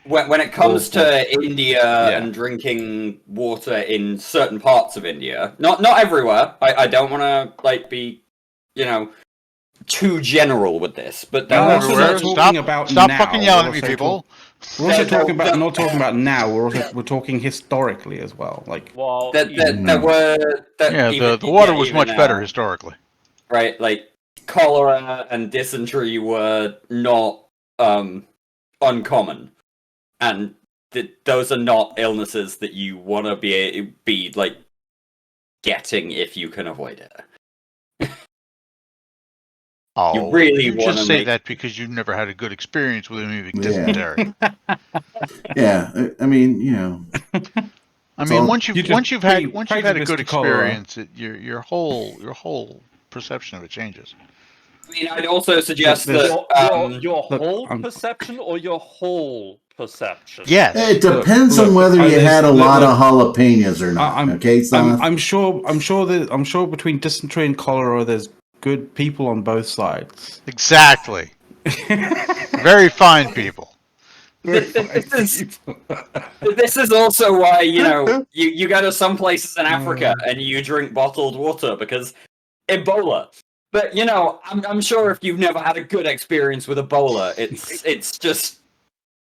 When it comes to India and drinking water in certain parts of India, not everywhere. I don't want to be, too general with this, but We're also not talking about Stop now. fucking yelling at me, people. We're also talking about not talking about now. We're talking historically as well. Like, Well, the water was much better historically. Right, like cholera and dysentery were not uncommon, and those are not illnesses that you want to be like getting if you can avoid it. Oh, you really you want just to say make that because you've never had a good experience with amoebic dysentery. Yeah, I mean, you know. I mean, all- once you've had a good to cholera. experience, your whole perception of it changes. I mean, I'd also suggest Look, that Your look, whole I'm- perception or your whole perception? Yes. It depends on whether you had a lot of jalapenos or not. Okay, so I'm sure between dysentery and cholera, there's good people on both sides. Exactly. Very fine people. this is also why you go to some places in Africa and you drink bottled water because Ebola. But I'm sure if you've never had a good experience with Ebola, it's just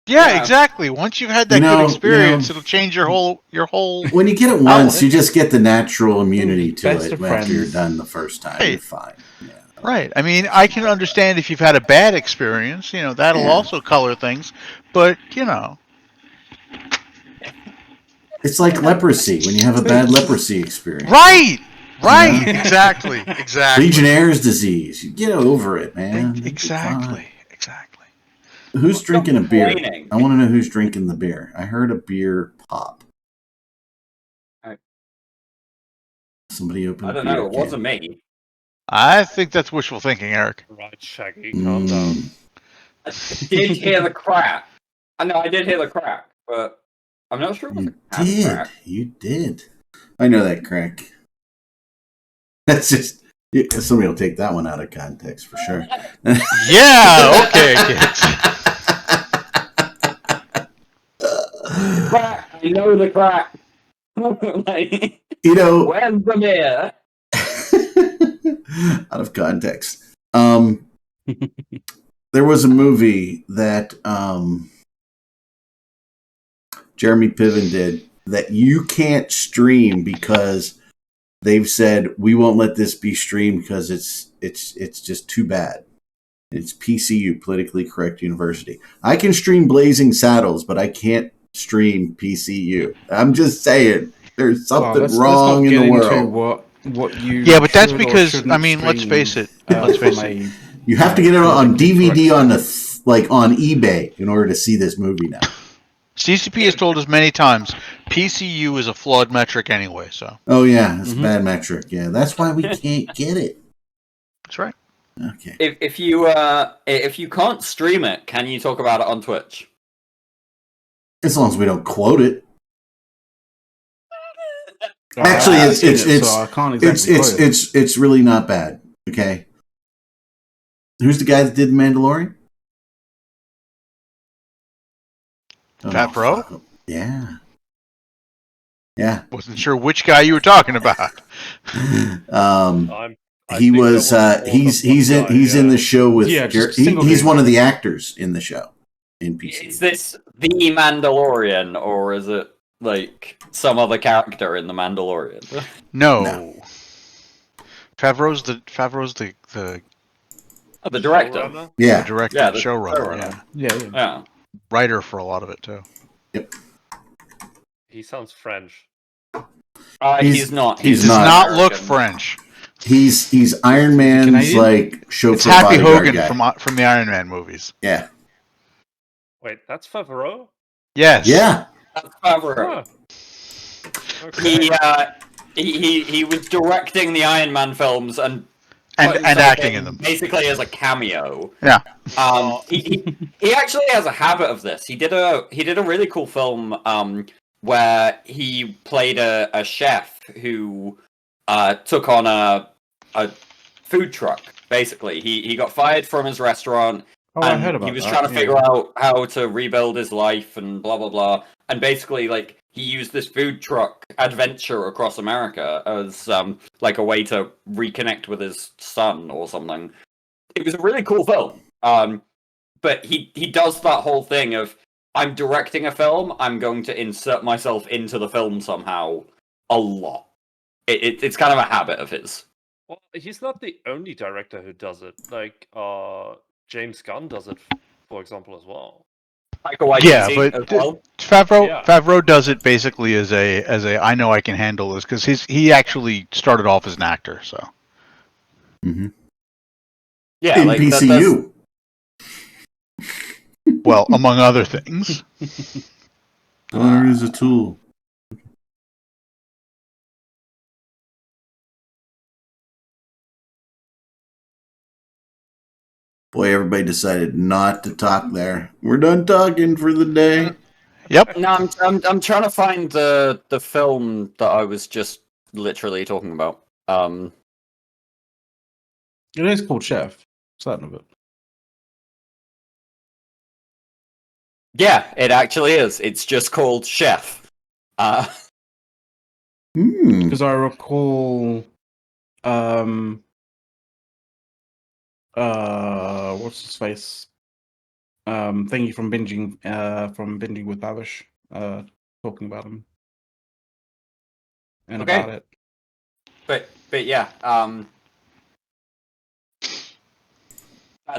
exactly. Once you've had that good experience, it'll change your whole. When you get it once, you just get the natural immunity to Best it of after you're friends. done the first time. Right. You're fine. Yeah. Right. I mean, I can understand if you've had a bad experience. That'll also color things. But It's like leprosy when you have a bad leprosy experience. Right. Right. Exactly. Exactly. Legionnaire's disease. You get over it, man. Exactly. Exactly. Who's drinking a beer? complaining. I want to know who's drinking the beer. I heard a beer pop. Alright. Somebody open I a don't beer know. It can. wasn't me. I think that's wishful thinking, Eric. Right, Shaggy, calm down. I did hear the crack. I know I did hear the crack, but I'm not sure. You did. You did. I know that crack. That's just somebody will take that one out of context for sure. Yeah. Okay, kids. Crack. I know the crack. Like, where's the beer? Out of context. There was a movie that Jeremy Piven did that you can't stream because they've said we won't let this be streamed because it's just too bad. It's PCU, Politically Correct University. I can stream Blazing Saddles, but I can't stream PCU. I'm just saying there's something wrong in the world. What you but that's because let's face it. You have to get it on DVD on on eBay in order to see this movie now. CCP has told us many times PCU is a flawed metric anyway. So. Oh yeah, it's a bad metric. Yeah, that's why we can't get it. That's right. Okay. If you can't stream it, can you talk about it on Twitch? As long as we don't quote it. Actually, it's really not bad. Okay. Who's the guy that did Mandalorian? Favreau? Yeah. Yeah. Wasn't sure which guy you were talking about. He was. He's in the show with. He's one of the actors in the show. In PC. Is this the Mandalorian, or is it like some other character in the Mandalorian? No. Favreau's the the director. Showrunner? Yeah. The director, Yeah, the showrunner. Yeah. Writer for a lot of it too. Yep. He sounds French. He's not. He does not look French. He's Iron Man's like chauffeur. It's Happy Hogan guy. from the Iron Man movies. Yeah. Wait, that's Favreau? Yes. Yeah. That's Favreau. Okay. He was directing the Iron Man films and acting in them basically as a cameo. Yeah. He actually has a habit of this. He did a really cool film where he played a chef who took on a food truck. Basically, he got fired from his restaurant. I heard about that. He was trying to figure out how to rebuild his life and blah blah blah. And basically, like, he used this food truck adventure across America as like a way to reconnect with his son or something. It was a really cool film. But he does that whole thing of, I'm directing a film, I'm going to insert myself into the film somehow a lot. It's kind of a habit of his. Well, he's not the only director who does it. Like, James Gunn does it, for example, as well. Taika Waititi Yeah, but as well. Favreau does it basically as a I know I can handle this because he actually started off as an actor. So Yeah, in like PCU. Well, among other things. Honor is a tool. Boy, everybody decided not to talk there. We're done talking for the day. Yep. No, I'm trying to find the film that I was just literally talking about. It is called Chef. Certain of it. Yeah, it actually is. It's just called Chef. Because I recall, what's his face? Thingy from binging with Babish, talking about him and about it. But yeah,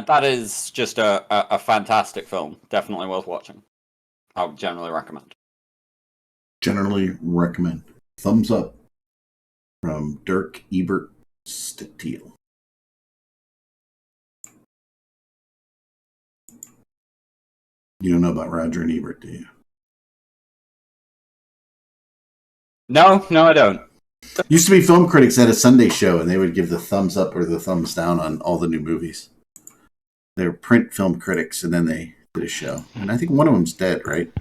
that is just a fantastic film. Definitely worth watching. I would generally recommend. Generally recommend. Thumbs up from Dirk Ebert Steel. You don't know about Roger and Ebert, do you? No, I don't. Used to be film critics at a Sunday show, and they would give the thumbs up or the thumbs down on all the new movies. They were print film critics, and then they did a show. And I think one of them's dead, right?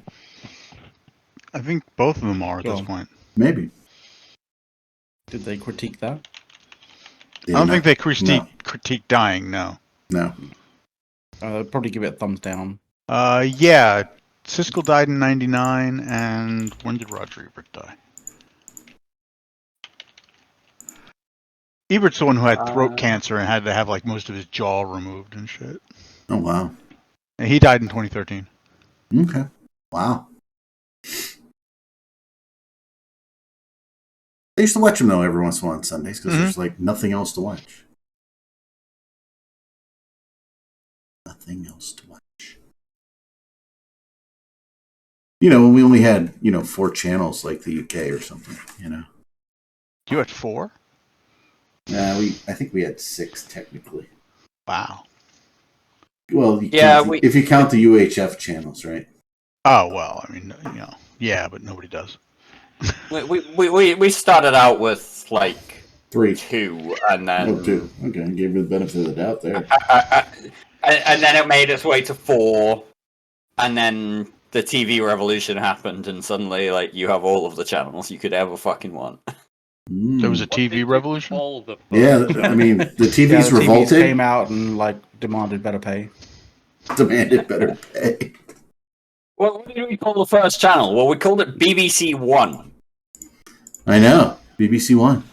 I think both of them are at this point. Maybe. Did they critique that? I don't think they critique dying, no. No. They'd probably give it a thumbs down. Yeah. Siskel died in 99, and when did Roger Ebert die? Ebert's the one who had throat cancer and had to have like most of his jaw removed and shit. Oh, wow. And he died in 2013. Okay. Wow. I used to watch them, though, every once in a while on Sundays because there's like nothing else to watch. Nothing else to watch. You know, we only had, 4 channels like the UK or something, You had 4? I think we had 6 technically. Wow. Well, if you count the UHF channels, right? Oh, well, I mean, yeah, but nobody does. We started out with like 3. 2, and then 2. Okay, I gave you the benefit of the doubt there. and then it made its way to 4, and then the TV revolution happened, and suddenly, like, you have all of the channels you could ever fucking want. There was a TV revolution? Yeah, I mean, the TVs revolted. TVs came out and, like, demanded better pay. Demanded better pay. Well, what did we call the first channel? Well, we called it BBC One. I know, BBC One.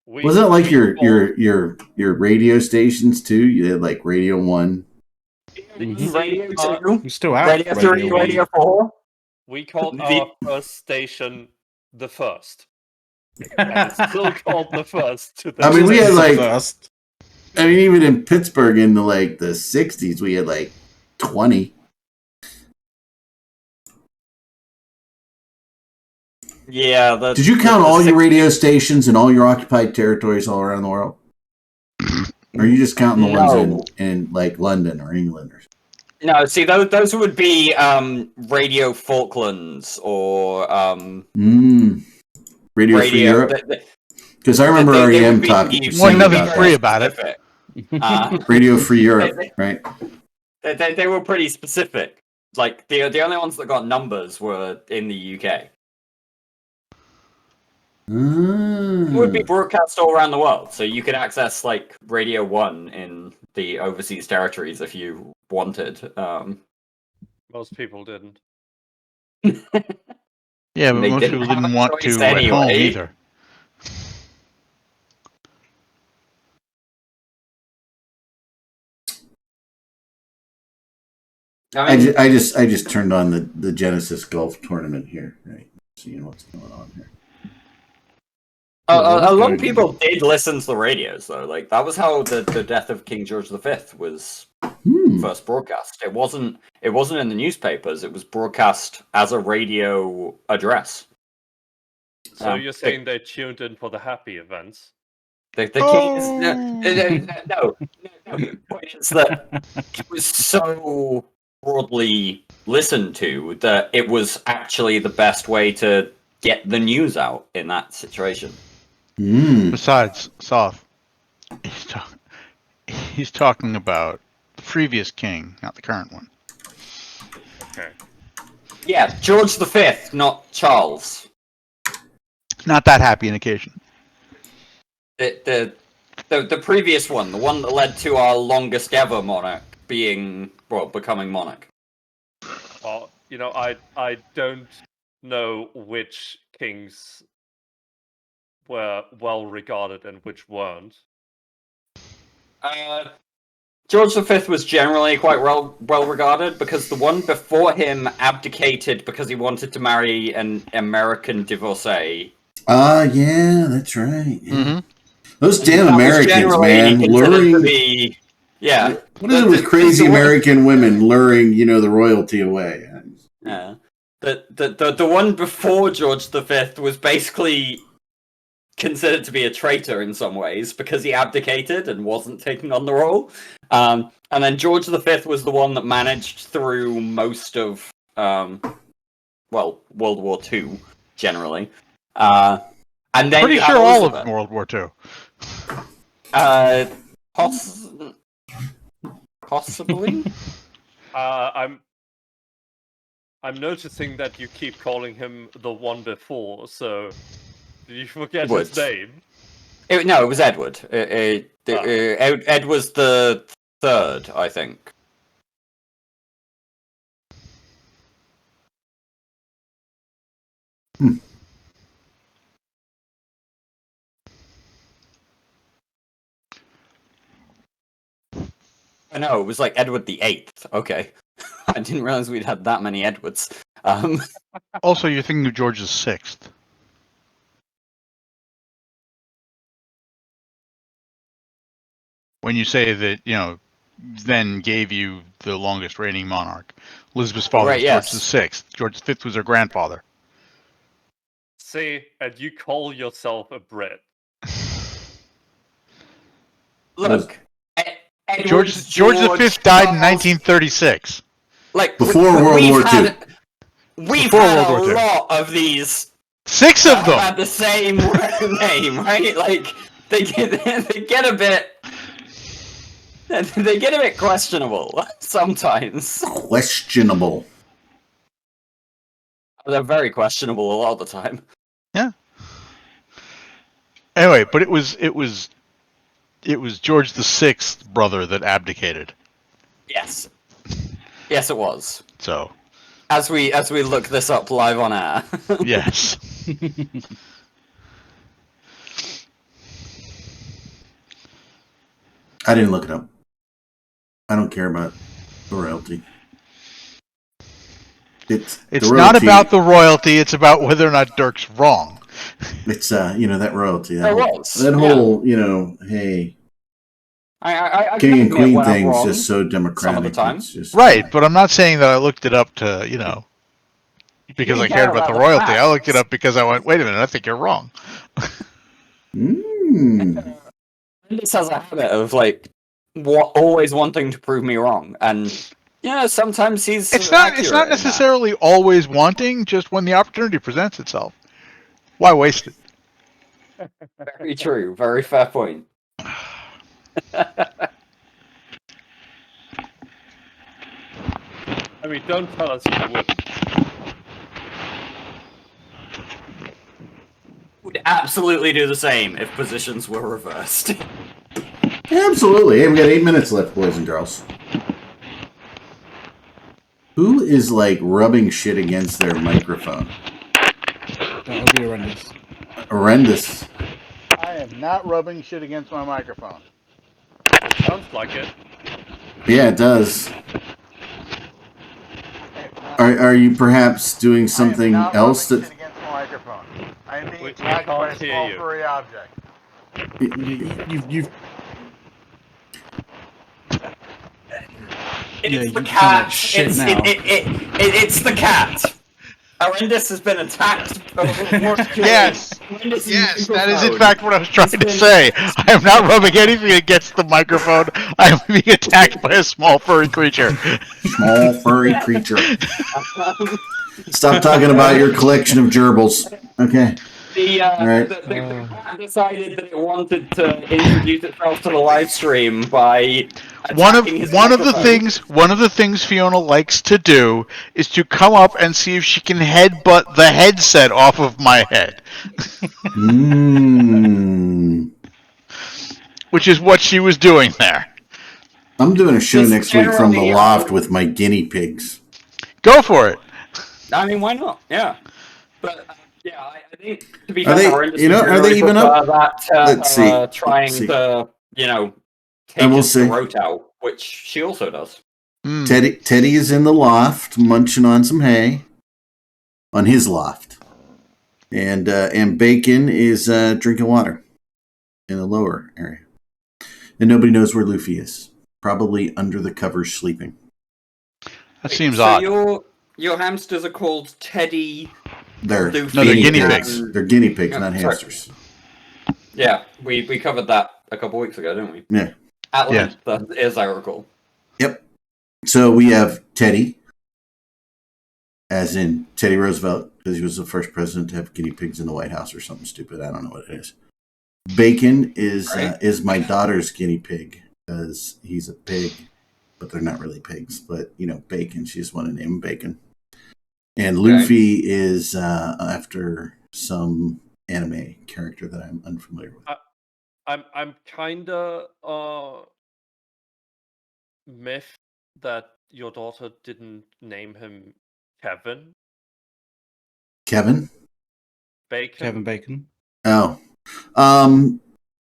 Wasn't it like your radio stations too? You had like Radio 1. Radio 2. You still have Radio 3, Radio 4. We called our first station the first. And it's still called the first. I mean, we had like, I mean, even in Pittsburgh in the 60s, we had like 20. Yeah. Did you count all your radio stations in all your occupied territories all around the world? Or are you just counting the ones in like London or England? No, see, those would be Radio Falklands or Radio Free Europe. Because I remember REM talking. Wasn't nothing free about it. Radio Free Europe, right? They were pretty specific. Like the only ones that got numbers were in the UK. It would be broadcast all around the world, so you could access like Radio 1 in the overseas territories if you wanted. Most people didn't. Yeah, but most people didn't want to at home either. I just turned on the Genesis Golf Tournament here, right? Seeing what's going on here. A lot of people did listen to the radios, though. Like that was how the death of King George V was first broadcast. It wasn't in the newspapers. It was broadcast as a radio address. So you're saying they tuned in for the happy events? The key is no. The point is that it was so broadly listened to that it was actually the best way to get the news out in that situation. Besides, Soth, he's talking about the previous king, not the current one. Okay. Yeah, George V, not Charles. Not that happy an occasion. The previous one, the one that led to our longest ever monarch becoming monarch. Well, I don't know which kings were well regarded and which weren't. George V was generally quite well regarded because the one before him abdicated because he wanted to marry an American divorcee. Yeah, that's right. Yeah. Mm-hmm. Those damn Americans, man, luring. Yeah. What is it with crazy American women luring, the royalty away? Yeah. The one before George V was basically considered to be a traitor in some ways because he abdicated and wasn't taking on the role. And then George V was the one that managed through most of, World War II, generally. And then pretty sure all of World War II. Possibly. I'm noticing that you keep calling him the one before. So, did you forget his name? No, it was Edward. Ed was the third, I think. No, it was like Edward the 8th. Okay. I didn't realize we'd had that many Edwards. Also, you're thinking of George VI. When you say that, then gave you the longest reigning monarch. Elizabeth's father was George VI. George V was her grandfather. See, and you call yourself a Brit. Look, George V died in 1936. Like before World War II. We've had a lot of these. 6 of them had the same name, right? Like they get a bit questionable sometimes. Questionable. They're very questionable a lot of the time. Yeah. Anyway, but it was George VI's brother that abdicated. Yes. Yes, it was. So, as we look this up live on air. Yes. I didn't look it up. I don't care about the royalty. It's not about the royalty. It's about whether or not Dirk's wrong. It's that royalty. Hey. King and Queen thing's just so democratic. Some of the time. It's just, Right, but I'm not saying that I looked it up to, because I cared about the royalty. I looked it up because I went, wait a minute, I think you're wrong. This has a habit of always wanting to prove me wrong, and sometimes he's. It's not necessarily always wanting, just when the opportunity presents itself. Why waste it? Very true. Very fair point. I mean, don't tell us you wouldn't. Would absolutely do the same if positions were reversed. Absolutely. Hey, we got 8 minutes left, boys and girls. Who is rubbing shit against their microphone? That would be horrendous. Horrendous. I am not rubbing shit against my microphone. It sounds like it. Yeah, it does. Are you perhaps doing something else that? Against my microphone. I am being We attacked by a can't hear small you. furry object. You've It's the you cat. sound like shit It's now. it's the cat. Horrendous has been attacked. Yes, Horrendous yes, is that is in phone. fact what I was trying to been- say. I am not rubbing anything against the microphone. I am being attacked by a small furry creature. Small furry creature. Stop talking about your collection of gerbils. Okay. The Right. cat decided that it wanted to introduce itself to the live stream by One of attacking his the things Fiona likes to do is to come up and see if she can headbutt the headset off of my head, which is what she was doing there. I'm doing a show Just next week from the generally, loft with my guinea pigs. Go for it. I mean, why not? Yeah, but yeah, I think to be Are fair, they- Horrendous you know, would are they really even up? prefer that Let's see. trying Let's see. to I take will his say- throat out, which she also does. Teddy is in the loft munching on some hay on his loft, and Bacon is drinking water in the lower area, and nobody knows where Luffy is. Probably under the covers sleeping. That seems so odd. Your hamsters are called Teddy. They're Luffy No, they're guinea guinea pigs. pigs. They're guinea pigs, Oh, not sorry. hamsters. Yeah, we covered that a couple weeks ago, didn't we? Yeah. At Yes. length, as I recall. Yep. So we have Teddy, as in Teddy Roosevelt, because he was the first president to have guinea pigs in the White House or something stupid. I don't know what it is. Bacon is my daughter's guinea pig because he's a pig, but they're not really pigs. But Bacon. She just wanted to name him Bacon. And Luffy is after some anime character that I'm unfamiliar with. I'm kinda miffed that your daughter didn't name him Kevin Kevin? Bacon. Kevin Bacon. Oh.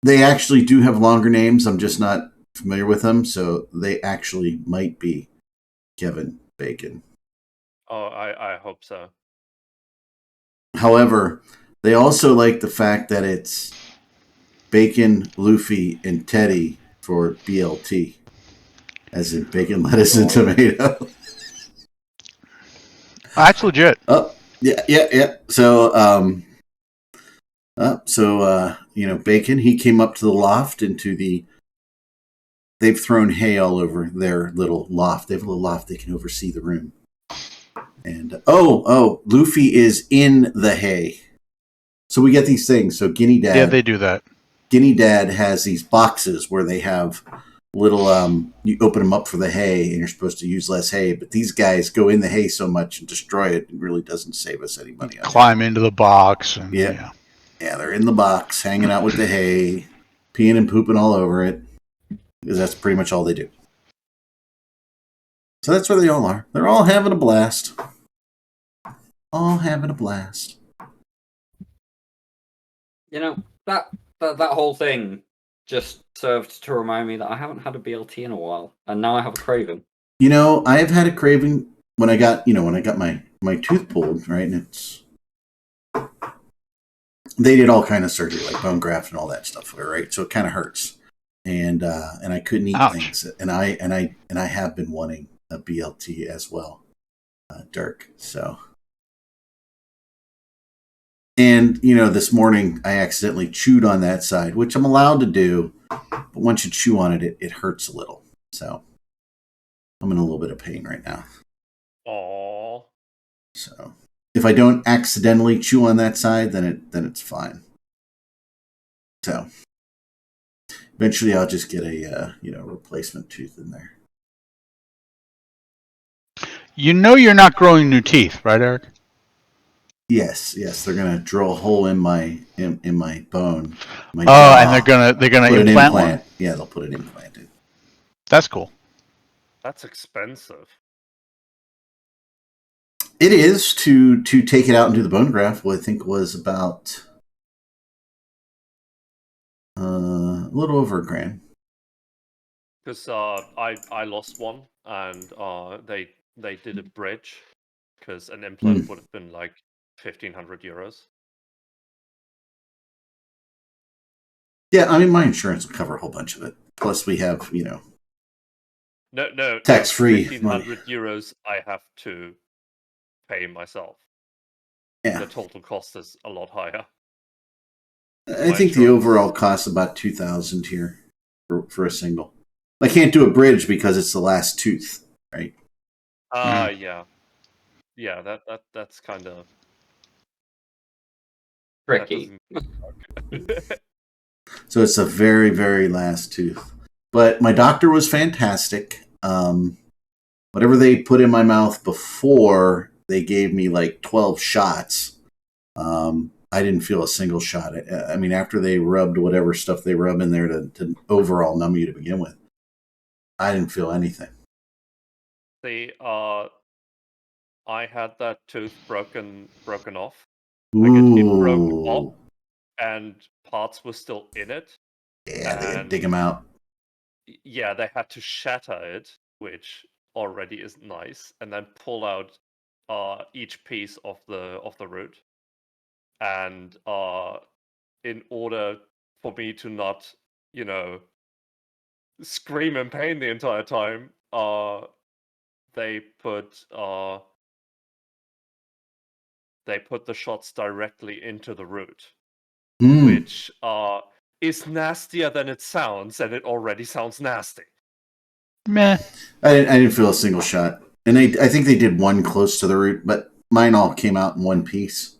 They actually do have longer names. I'm just not familiar with them, so they actually might be Kevin Bacon. Oh, I hope so. However, they also like the fact that it's Bacon, Luffy, and Teddy for BLT, as in bacon, lettuce, and tomato. That's legit. Oh, yeah. So, Bacon, he came up to the loft they've thrown hay all over their little loft. They have a little loft they can oversee the room. And, Luffy is in the hay. So we get these things. So Guinea Dad. Yeah, they do that. Guinea Dad has these boxes where they have little, you open them up for the hay and you're supposed to use less hay, but these guys go in the hay so much and destroy it, it really doesn't save us any money. Climb into the box. And, yeah, they're in the box, hanging out with the hay, peeing and pooping all over it, because that's pretty much all they do. So that's where they all are. They're all having a blast. All having a blast. That whole thing just served to remind me that I haven't had a BLT in a while, and now I have a craving. I have had a craving when I got my tooth pulled, right? And they did all kind of surgery, like bone graft and all that stuff, right? So it kind of hurts, and I couldn't eat things, and I have been wanting a BLT as well, Dirk. So. And, this morning I accidentally chewed on that side, which I'm allowed to do. But once you chew on it, it hurts a little. So I'm in a little bit of pain right now. Aww. So if I don't accidentally chew on that side, then it's fine. So eventually I'll just get a, replacement tooth in there. You're not growing new teeth, right, Eric? Yes, they're gonna drill a hole in my bone. My Oh, jaw, and they're gonna put an implant one. Yeah, they'll put an implant in. That's cool. That's expensive. It is to take it out and do the bone graft. What I think was about a little over $1,000. Because I lost one, and they did a bridge, because an implant would have been like 1,500 euros. Yeah, I mean, my insurance will cover a whole bunch of it. Plus, we have, No. Tax-free 1,500 euros I have to pay myself. Yeah. The total cost is a lot higher. I think the overall cost is about 2,000 here for a single. I can't do a bridge because it's the last tooth, right? Yeah. Yeah, that's kind of Tricky. So it's the very, very last tooth. But my doctor was fantastic. Whatever they put in my mouth before, they gave me like 12 shots. I didn't feel a single shot. I mean, after they rubbed whatever stuff they rub in there to overall numb you to begin with, I didn't feel anything. See, I had that tooth broken off. Ooh. Like it broke off, and parts were still in it. Yeah, they had to dig them out. Yeah, they had to shatter it, which already isn't nice, and then pull out each piece of the root. And in order for me to not, scream in pain the entire time, they put the shots directly into the root, which is nastier than it sounds, and it already sounds nasty. Meh. I didn't feel a single shot, and I think they did one close to the root, but mine all came out in one piece.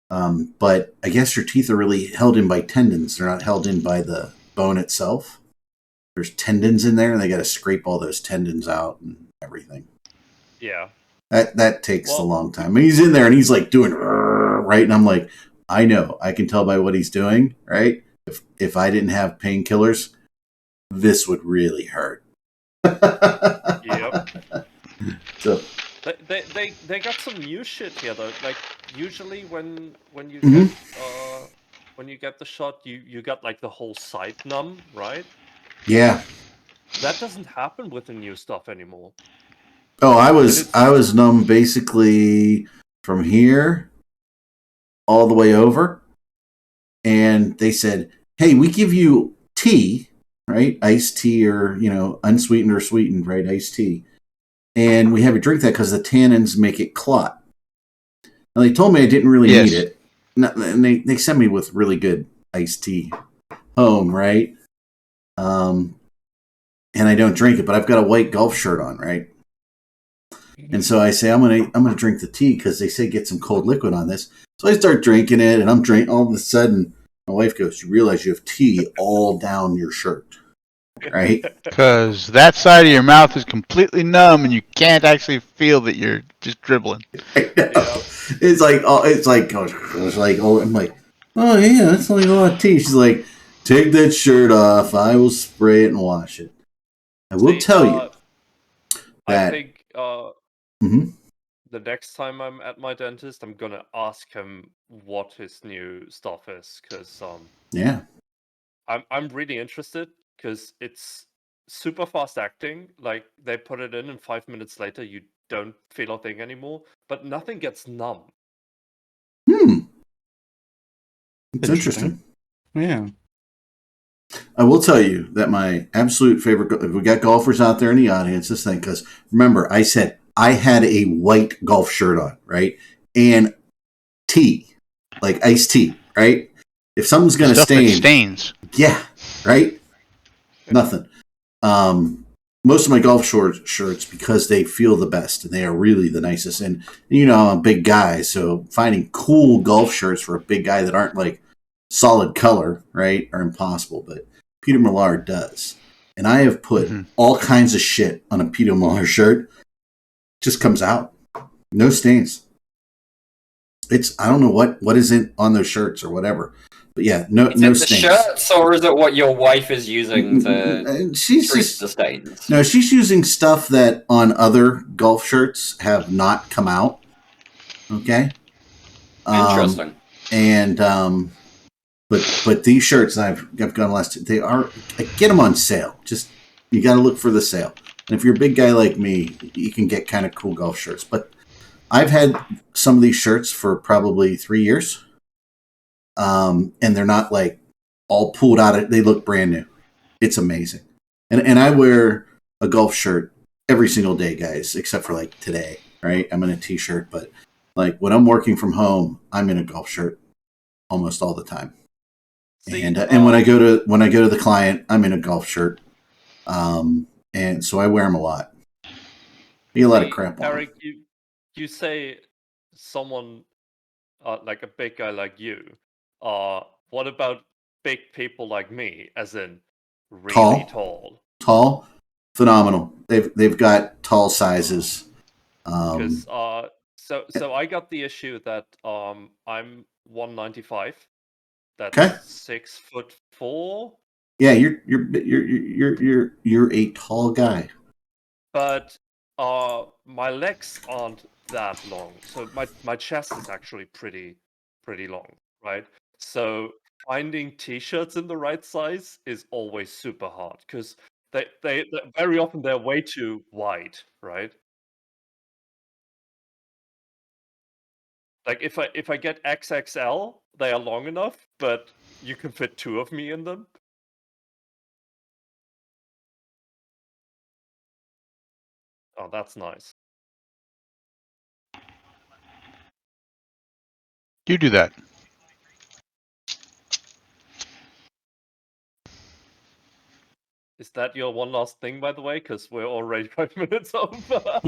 But I guess your teeth are really held in by tendons. They're not held in by the bone itself. There's tendons in there, and they got to scrape all those tendons out and everything. Yeah. That takes a long time. I mean, he's in there, and he's like doing, right? And I'm like, I know. I can tell by what he's doing, right? If I didn't have painkillers, this would really hurt. Yep. So they got some new shit here though. Like usually when you when you get the shot, you got like the whole side numb, right? Yeah. That doesn't happen with the new stuff anymore. Oh, I was numb basically from here all the way over, and they said, "Hey, we give you tea, right? Iced tea, or unsweetened or sweetened, right? Iced tea, and we have you drink that because the tannins make it clot." And they told me I didn't really need it, and they sent me with really good iced tea home, right? And I don't drink it, but I've got a white golf shirt on, right? And so I say, I'm gonna drink the tea because they say get some cold liquid on this. So I start drinking it, and I'm drinking. All of a sudden, my wife goes, "You realize you have tea all down your shirt, right?" Because that side of your mouth is completely numb, and you can't actually feel that you're just dribbling. It's like I'm like, oh yeah, that's like a lot of tea. She's like, take that shirt off. I will spray it and wash it. I will tell you that. I think the next time I'm at my dentist, I'm gonna ask him what his new stuff is, because yeah, I'm really interested because it's super fast acting. Like they put it in, and 5 minutes later you don't feel a thing anymore, but nothing gets numb. It's interesting. Yeah. I will tell you that my absolute favorite, if we got golfers out there in the audience, this thing, because remember, I said I had a white golf shirt on, right? And tea, like iced tea, right? If something's going to stain. Stains. Yeah, right? Nothing. Most of my golf shirts, because they feel the best and they are really the nicest. And, I'm a big guy, so finding cool golf shirts for a big guy that aren't like solid color, right, are impossible. But Peter Millar does. And I have put all kinds of shit on a Peter Millar shirt. Just comes out. No stains. I don't know what isn't on those shirts or whatever. But yeah, no stains. Is it the shirts, or is it what your wife is using to treat the stains? No, she's using stuff that on other golf shirts have not come out. Okay? Interesting. But these shirts I've gone last, they are, I get them on sale. Just, you got to look for the sale. And if you're a big guy like me, you can get kind of cool golf shirts. But I've had some of these shirts for probably 3 years. And they're not like all pulled out. They look brand new. It's amazing. And I wear a golf shirt every single day, guys, except for like today, right? I'm in a t-shirt, but like when I'm working from home, I'm in a golf shirt almost all the time. See, And when I go to the client, I'm in a golf shirt. And so I wear them a lot. You get a lot of crap on. Erik, you say someone like a big guy like you. What about big people like me, as in really tall? Tall, phenomenal. They've got tall sizes. Because so I got the issue that I'm 195. That's Okay. 6'4". Yeah, you're a tall guy. But my legs aren't that long, so my chest is actually pretty long, right? So finding t-shirts in the right size is always super hard because they very often they're way too wide, right? Like if I get XXL, they are long enough, but you can fit two of me in them. Oh, that's nice. You do that. Is that your one last thing, by the way? Because we're already 5 minutes over.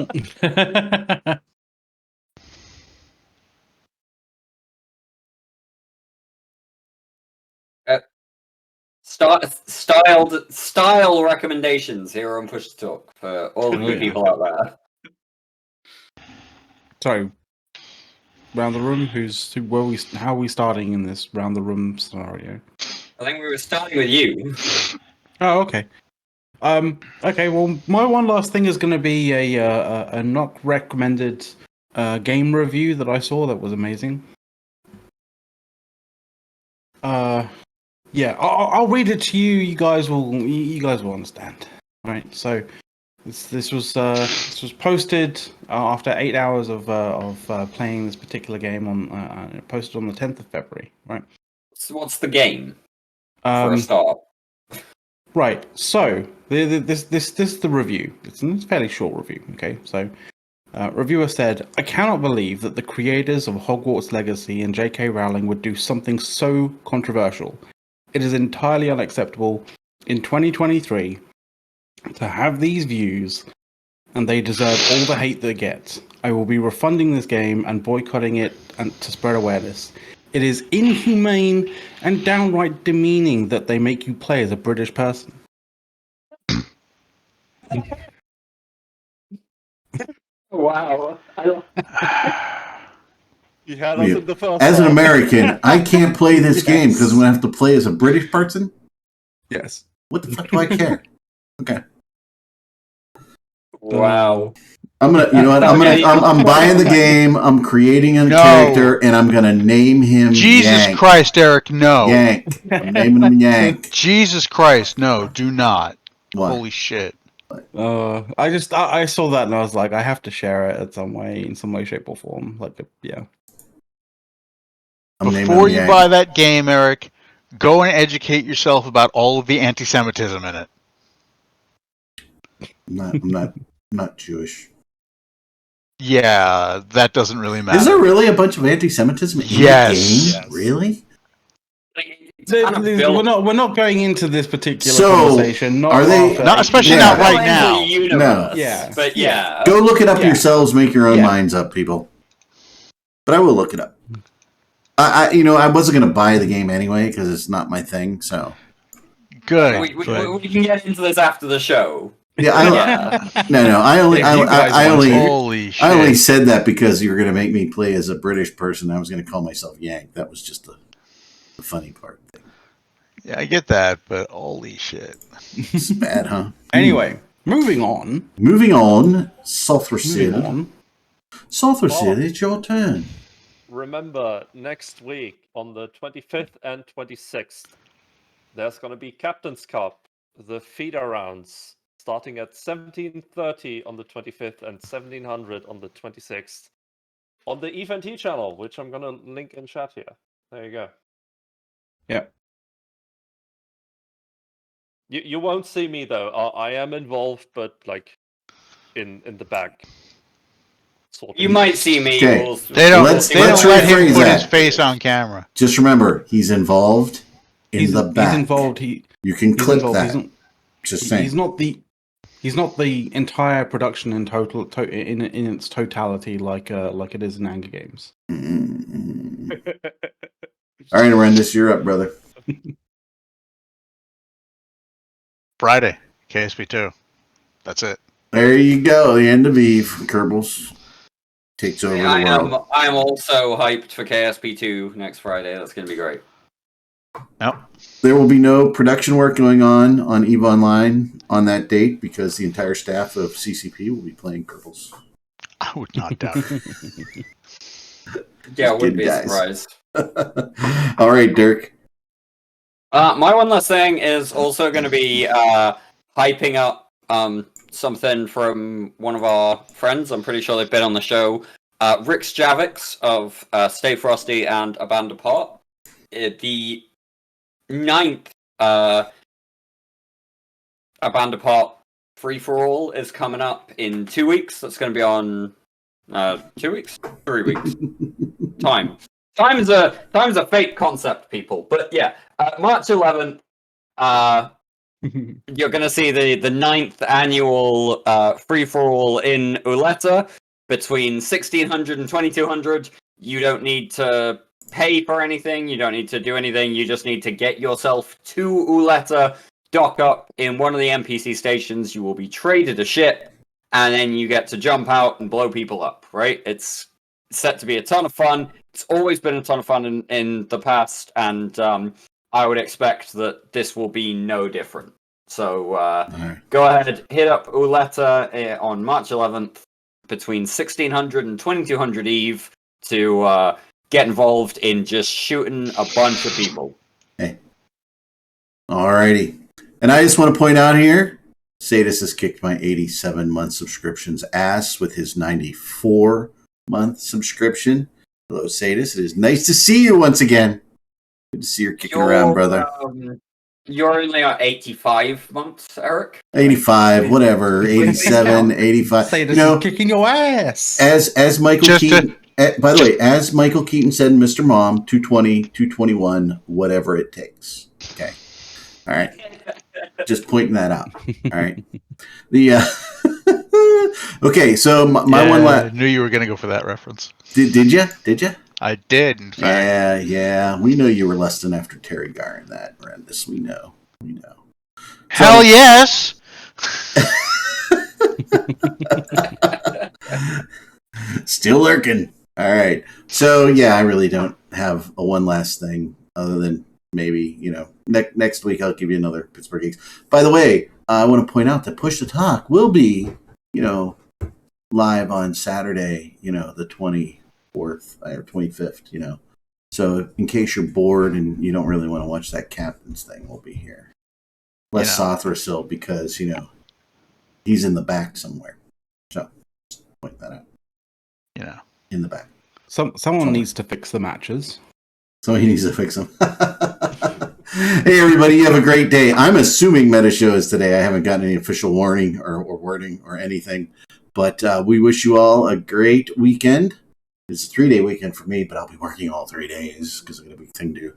Style recommendations here on Push to Talk for all of you people out there. So, round the room, how are we starting in this round the room scenario? I think we were starting with you. Oh, okay. Okay. Well, my one last thing is going to be a not recommended game review that I saw that was amazing. Yeah, I'll read it to you. You guys will understand. All right. So this was posted after 8 hours of playing this particular game on posted on the 10th of February. Right. So what's the game? For a start. Right. So this is the review. It's a fairly short review. Okay. So. Reviewer said, I cannot believe that the creators of Hogwarts Legacy and J.K. Rowling would do something so controversial. It is entirely unacceptable in 2023 to have these views, and they deserve all the hate they get. I will be refunding this game and boycotting it and to spread awareness. It is inhumane and downright demeaning that they make you play as a British person. Wow. He had us in the first As an half. American, I can't play this game because I'm going to have to play as a British person? Yes. What the fuck do I care? Okay. Wow. I'm gonna, you know what? I'm buying the game. I'm creating a character, and I'm gonna name him. Jesus Yank. Christ, Erik! No. Yank. I'm naming him Yank. Jesus Christ, no! Do not. What? Holy shit! I saw that and I was like, I have to share it in some way, shape, or form. Like, yeah. Before you buy that game, Erik, go and educate yourself about all of the anti-Semitism in it. I'm not Jewish. Yeah, that doesn't really matter. Is there really a bunch of anti-Semitism in the game? Yes. Really? We're not going into this particular conversation. Are they? Not especially not right now. No. Yeah. But yeah. Go look it up yourselves. Make your own minds up, people. But I will look it up. I wasn't going to buy the game anyway because it's not my thing. So good. We can get into this after the show. Yeah, no. I only said that because you were going to make me play as a British person. I was going to call myself Yank. That was just the funny part. Yeah, I get that, but holy shit, it's bad, huh? Anyway, moving on. Sulthursid, it's your turn. Remember, next week on the 25th and 26th, there's going to be Captain's Cup, the feeder rounds, starting at 17:30 on the 25th and 1700 on the 26th on the EVNT channel, which I'm going to link in chat here. There you go. Yeah. You won't see me though. I am involved, but like in the back. Sort of. You might see me. Okay. They don't. Let's They don't let him rephrase put that. his face on camera. Just remember, he's involved in the back. He's involved. You can clip that. Just saying. He's not the entire production in total in its totality like it is in Anger Games. Mm-hmm. All right, Arendis, you're up, brother. Friday, KSP2. That's it. There you go. The end of Eve. Kerbals takes over the world. I'm also hyped for KSP2 next Friday. That's going to be great. Yep. There will be no production work going on EVE Online on that date because the entire staff of CCP will be playing Kerbals. I would not doubt it. Yeah, it wouldn't be a surprise. All right, Dirk. My one last thing is also going to be hyping up something from one of our friends. I'm pretty sure they've been on the show. Rix Javix of Stay Frosty and Abandon Pot. The 9th Abandon Pot free-for-all is coming up in 2 weeks. That's going to be on 2 weeks? 3 weeks. Time is a fake concept, people. But yeah, March 11th, you're going to see the 9th annual free-for-all in Uletta between 1600 and 2200. You don't need to pay for anything. You don't need to do anything. You just need to get yourself to Uletta, dock up in one of the NPC stations. You will be traded a ship, and then you get to jump out and blow people up, right? It's set to be a ton of fun. It's always been a ton of fun in the past, and I would expect that this will be no different. So go ahead, hit up Uletta on March 11th between 1600 and 2200 Eve to get involved in just shooting a bunch of people. Hey. Alrighty. And I just want to point out here, Sadis has kicked my 87-month subscription's ass with his 94-month subscription. Hello, Sadis. It is nice to see you once again. Good to see you kicking around, brother. You're only at 85 months, Eric. 85, whatever. 87, 85. Sadis is kicking your ass. As Michael Keaton... by the way, as Michael Keaton said, Mr. Mom, 220, 221, whatever it takes. Okay. All right. Just pointing that out. All right. Okay, so my one last... I knew you were going to go for that reference. Did you? Did you? I did, in fact. Yeah. We know you were lusting after Terry Gar in that, Brandis. We know. Hell yes! Still lurking. All right. So, yeah, I really don't have a one last thing other than maybe, next week I'll give you another Pittsburgh Geeks. By the way, I want to point out that Push to Talk will be, live on Saturday, the 24th or 25th, So in case you're bored and you don't really want to watch that Captain's thing, we'll be here. Less Sothrasil because, he's in the back somewhere. So, just point that out. In the back. Someone needs to fix the matches. Somebody needs to fix them. Hey, everybody, you have a great day. I'm assuming Meta Show is today. I haven't gotten any official warning or wording or anything. But we wish you all a great weekend. It's a 3-day weekend for me, but I'll be working all 3 days because I've got a big thing to do.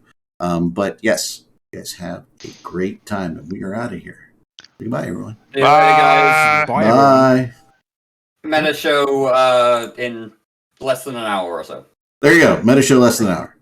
But yes, you guys have a great time, and we are out of here. Goodbye, everyone. Bye, guys. Bye. Meta Show in less than an hour or so. There you go. Meta Show less than an hour.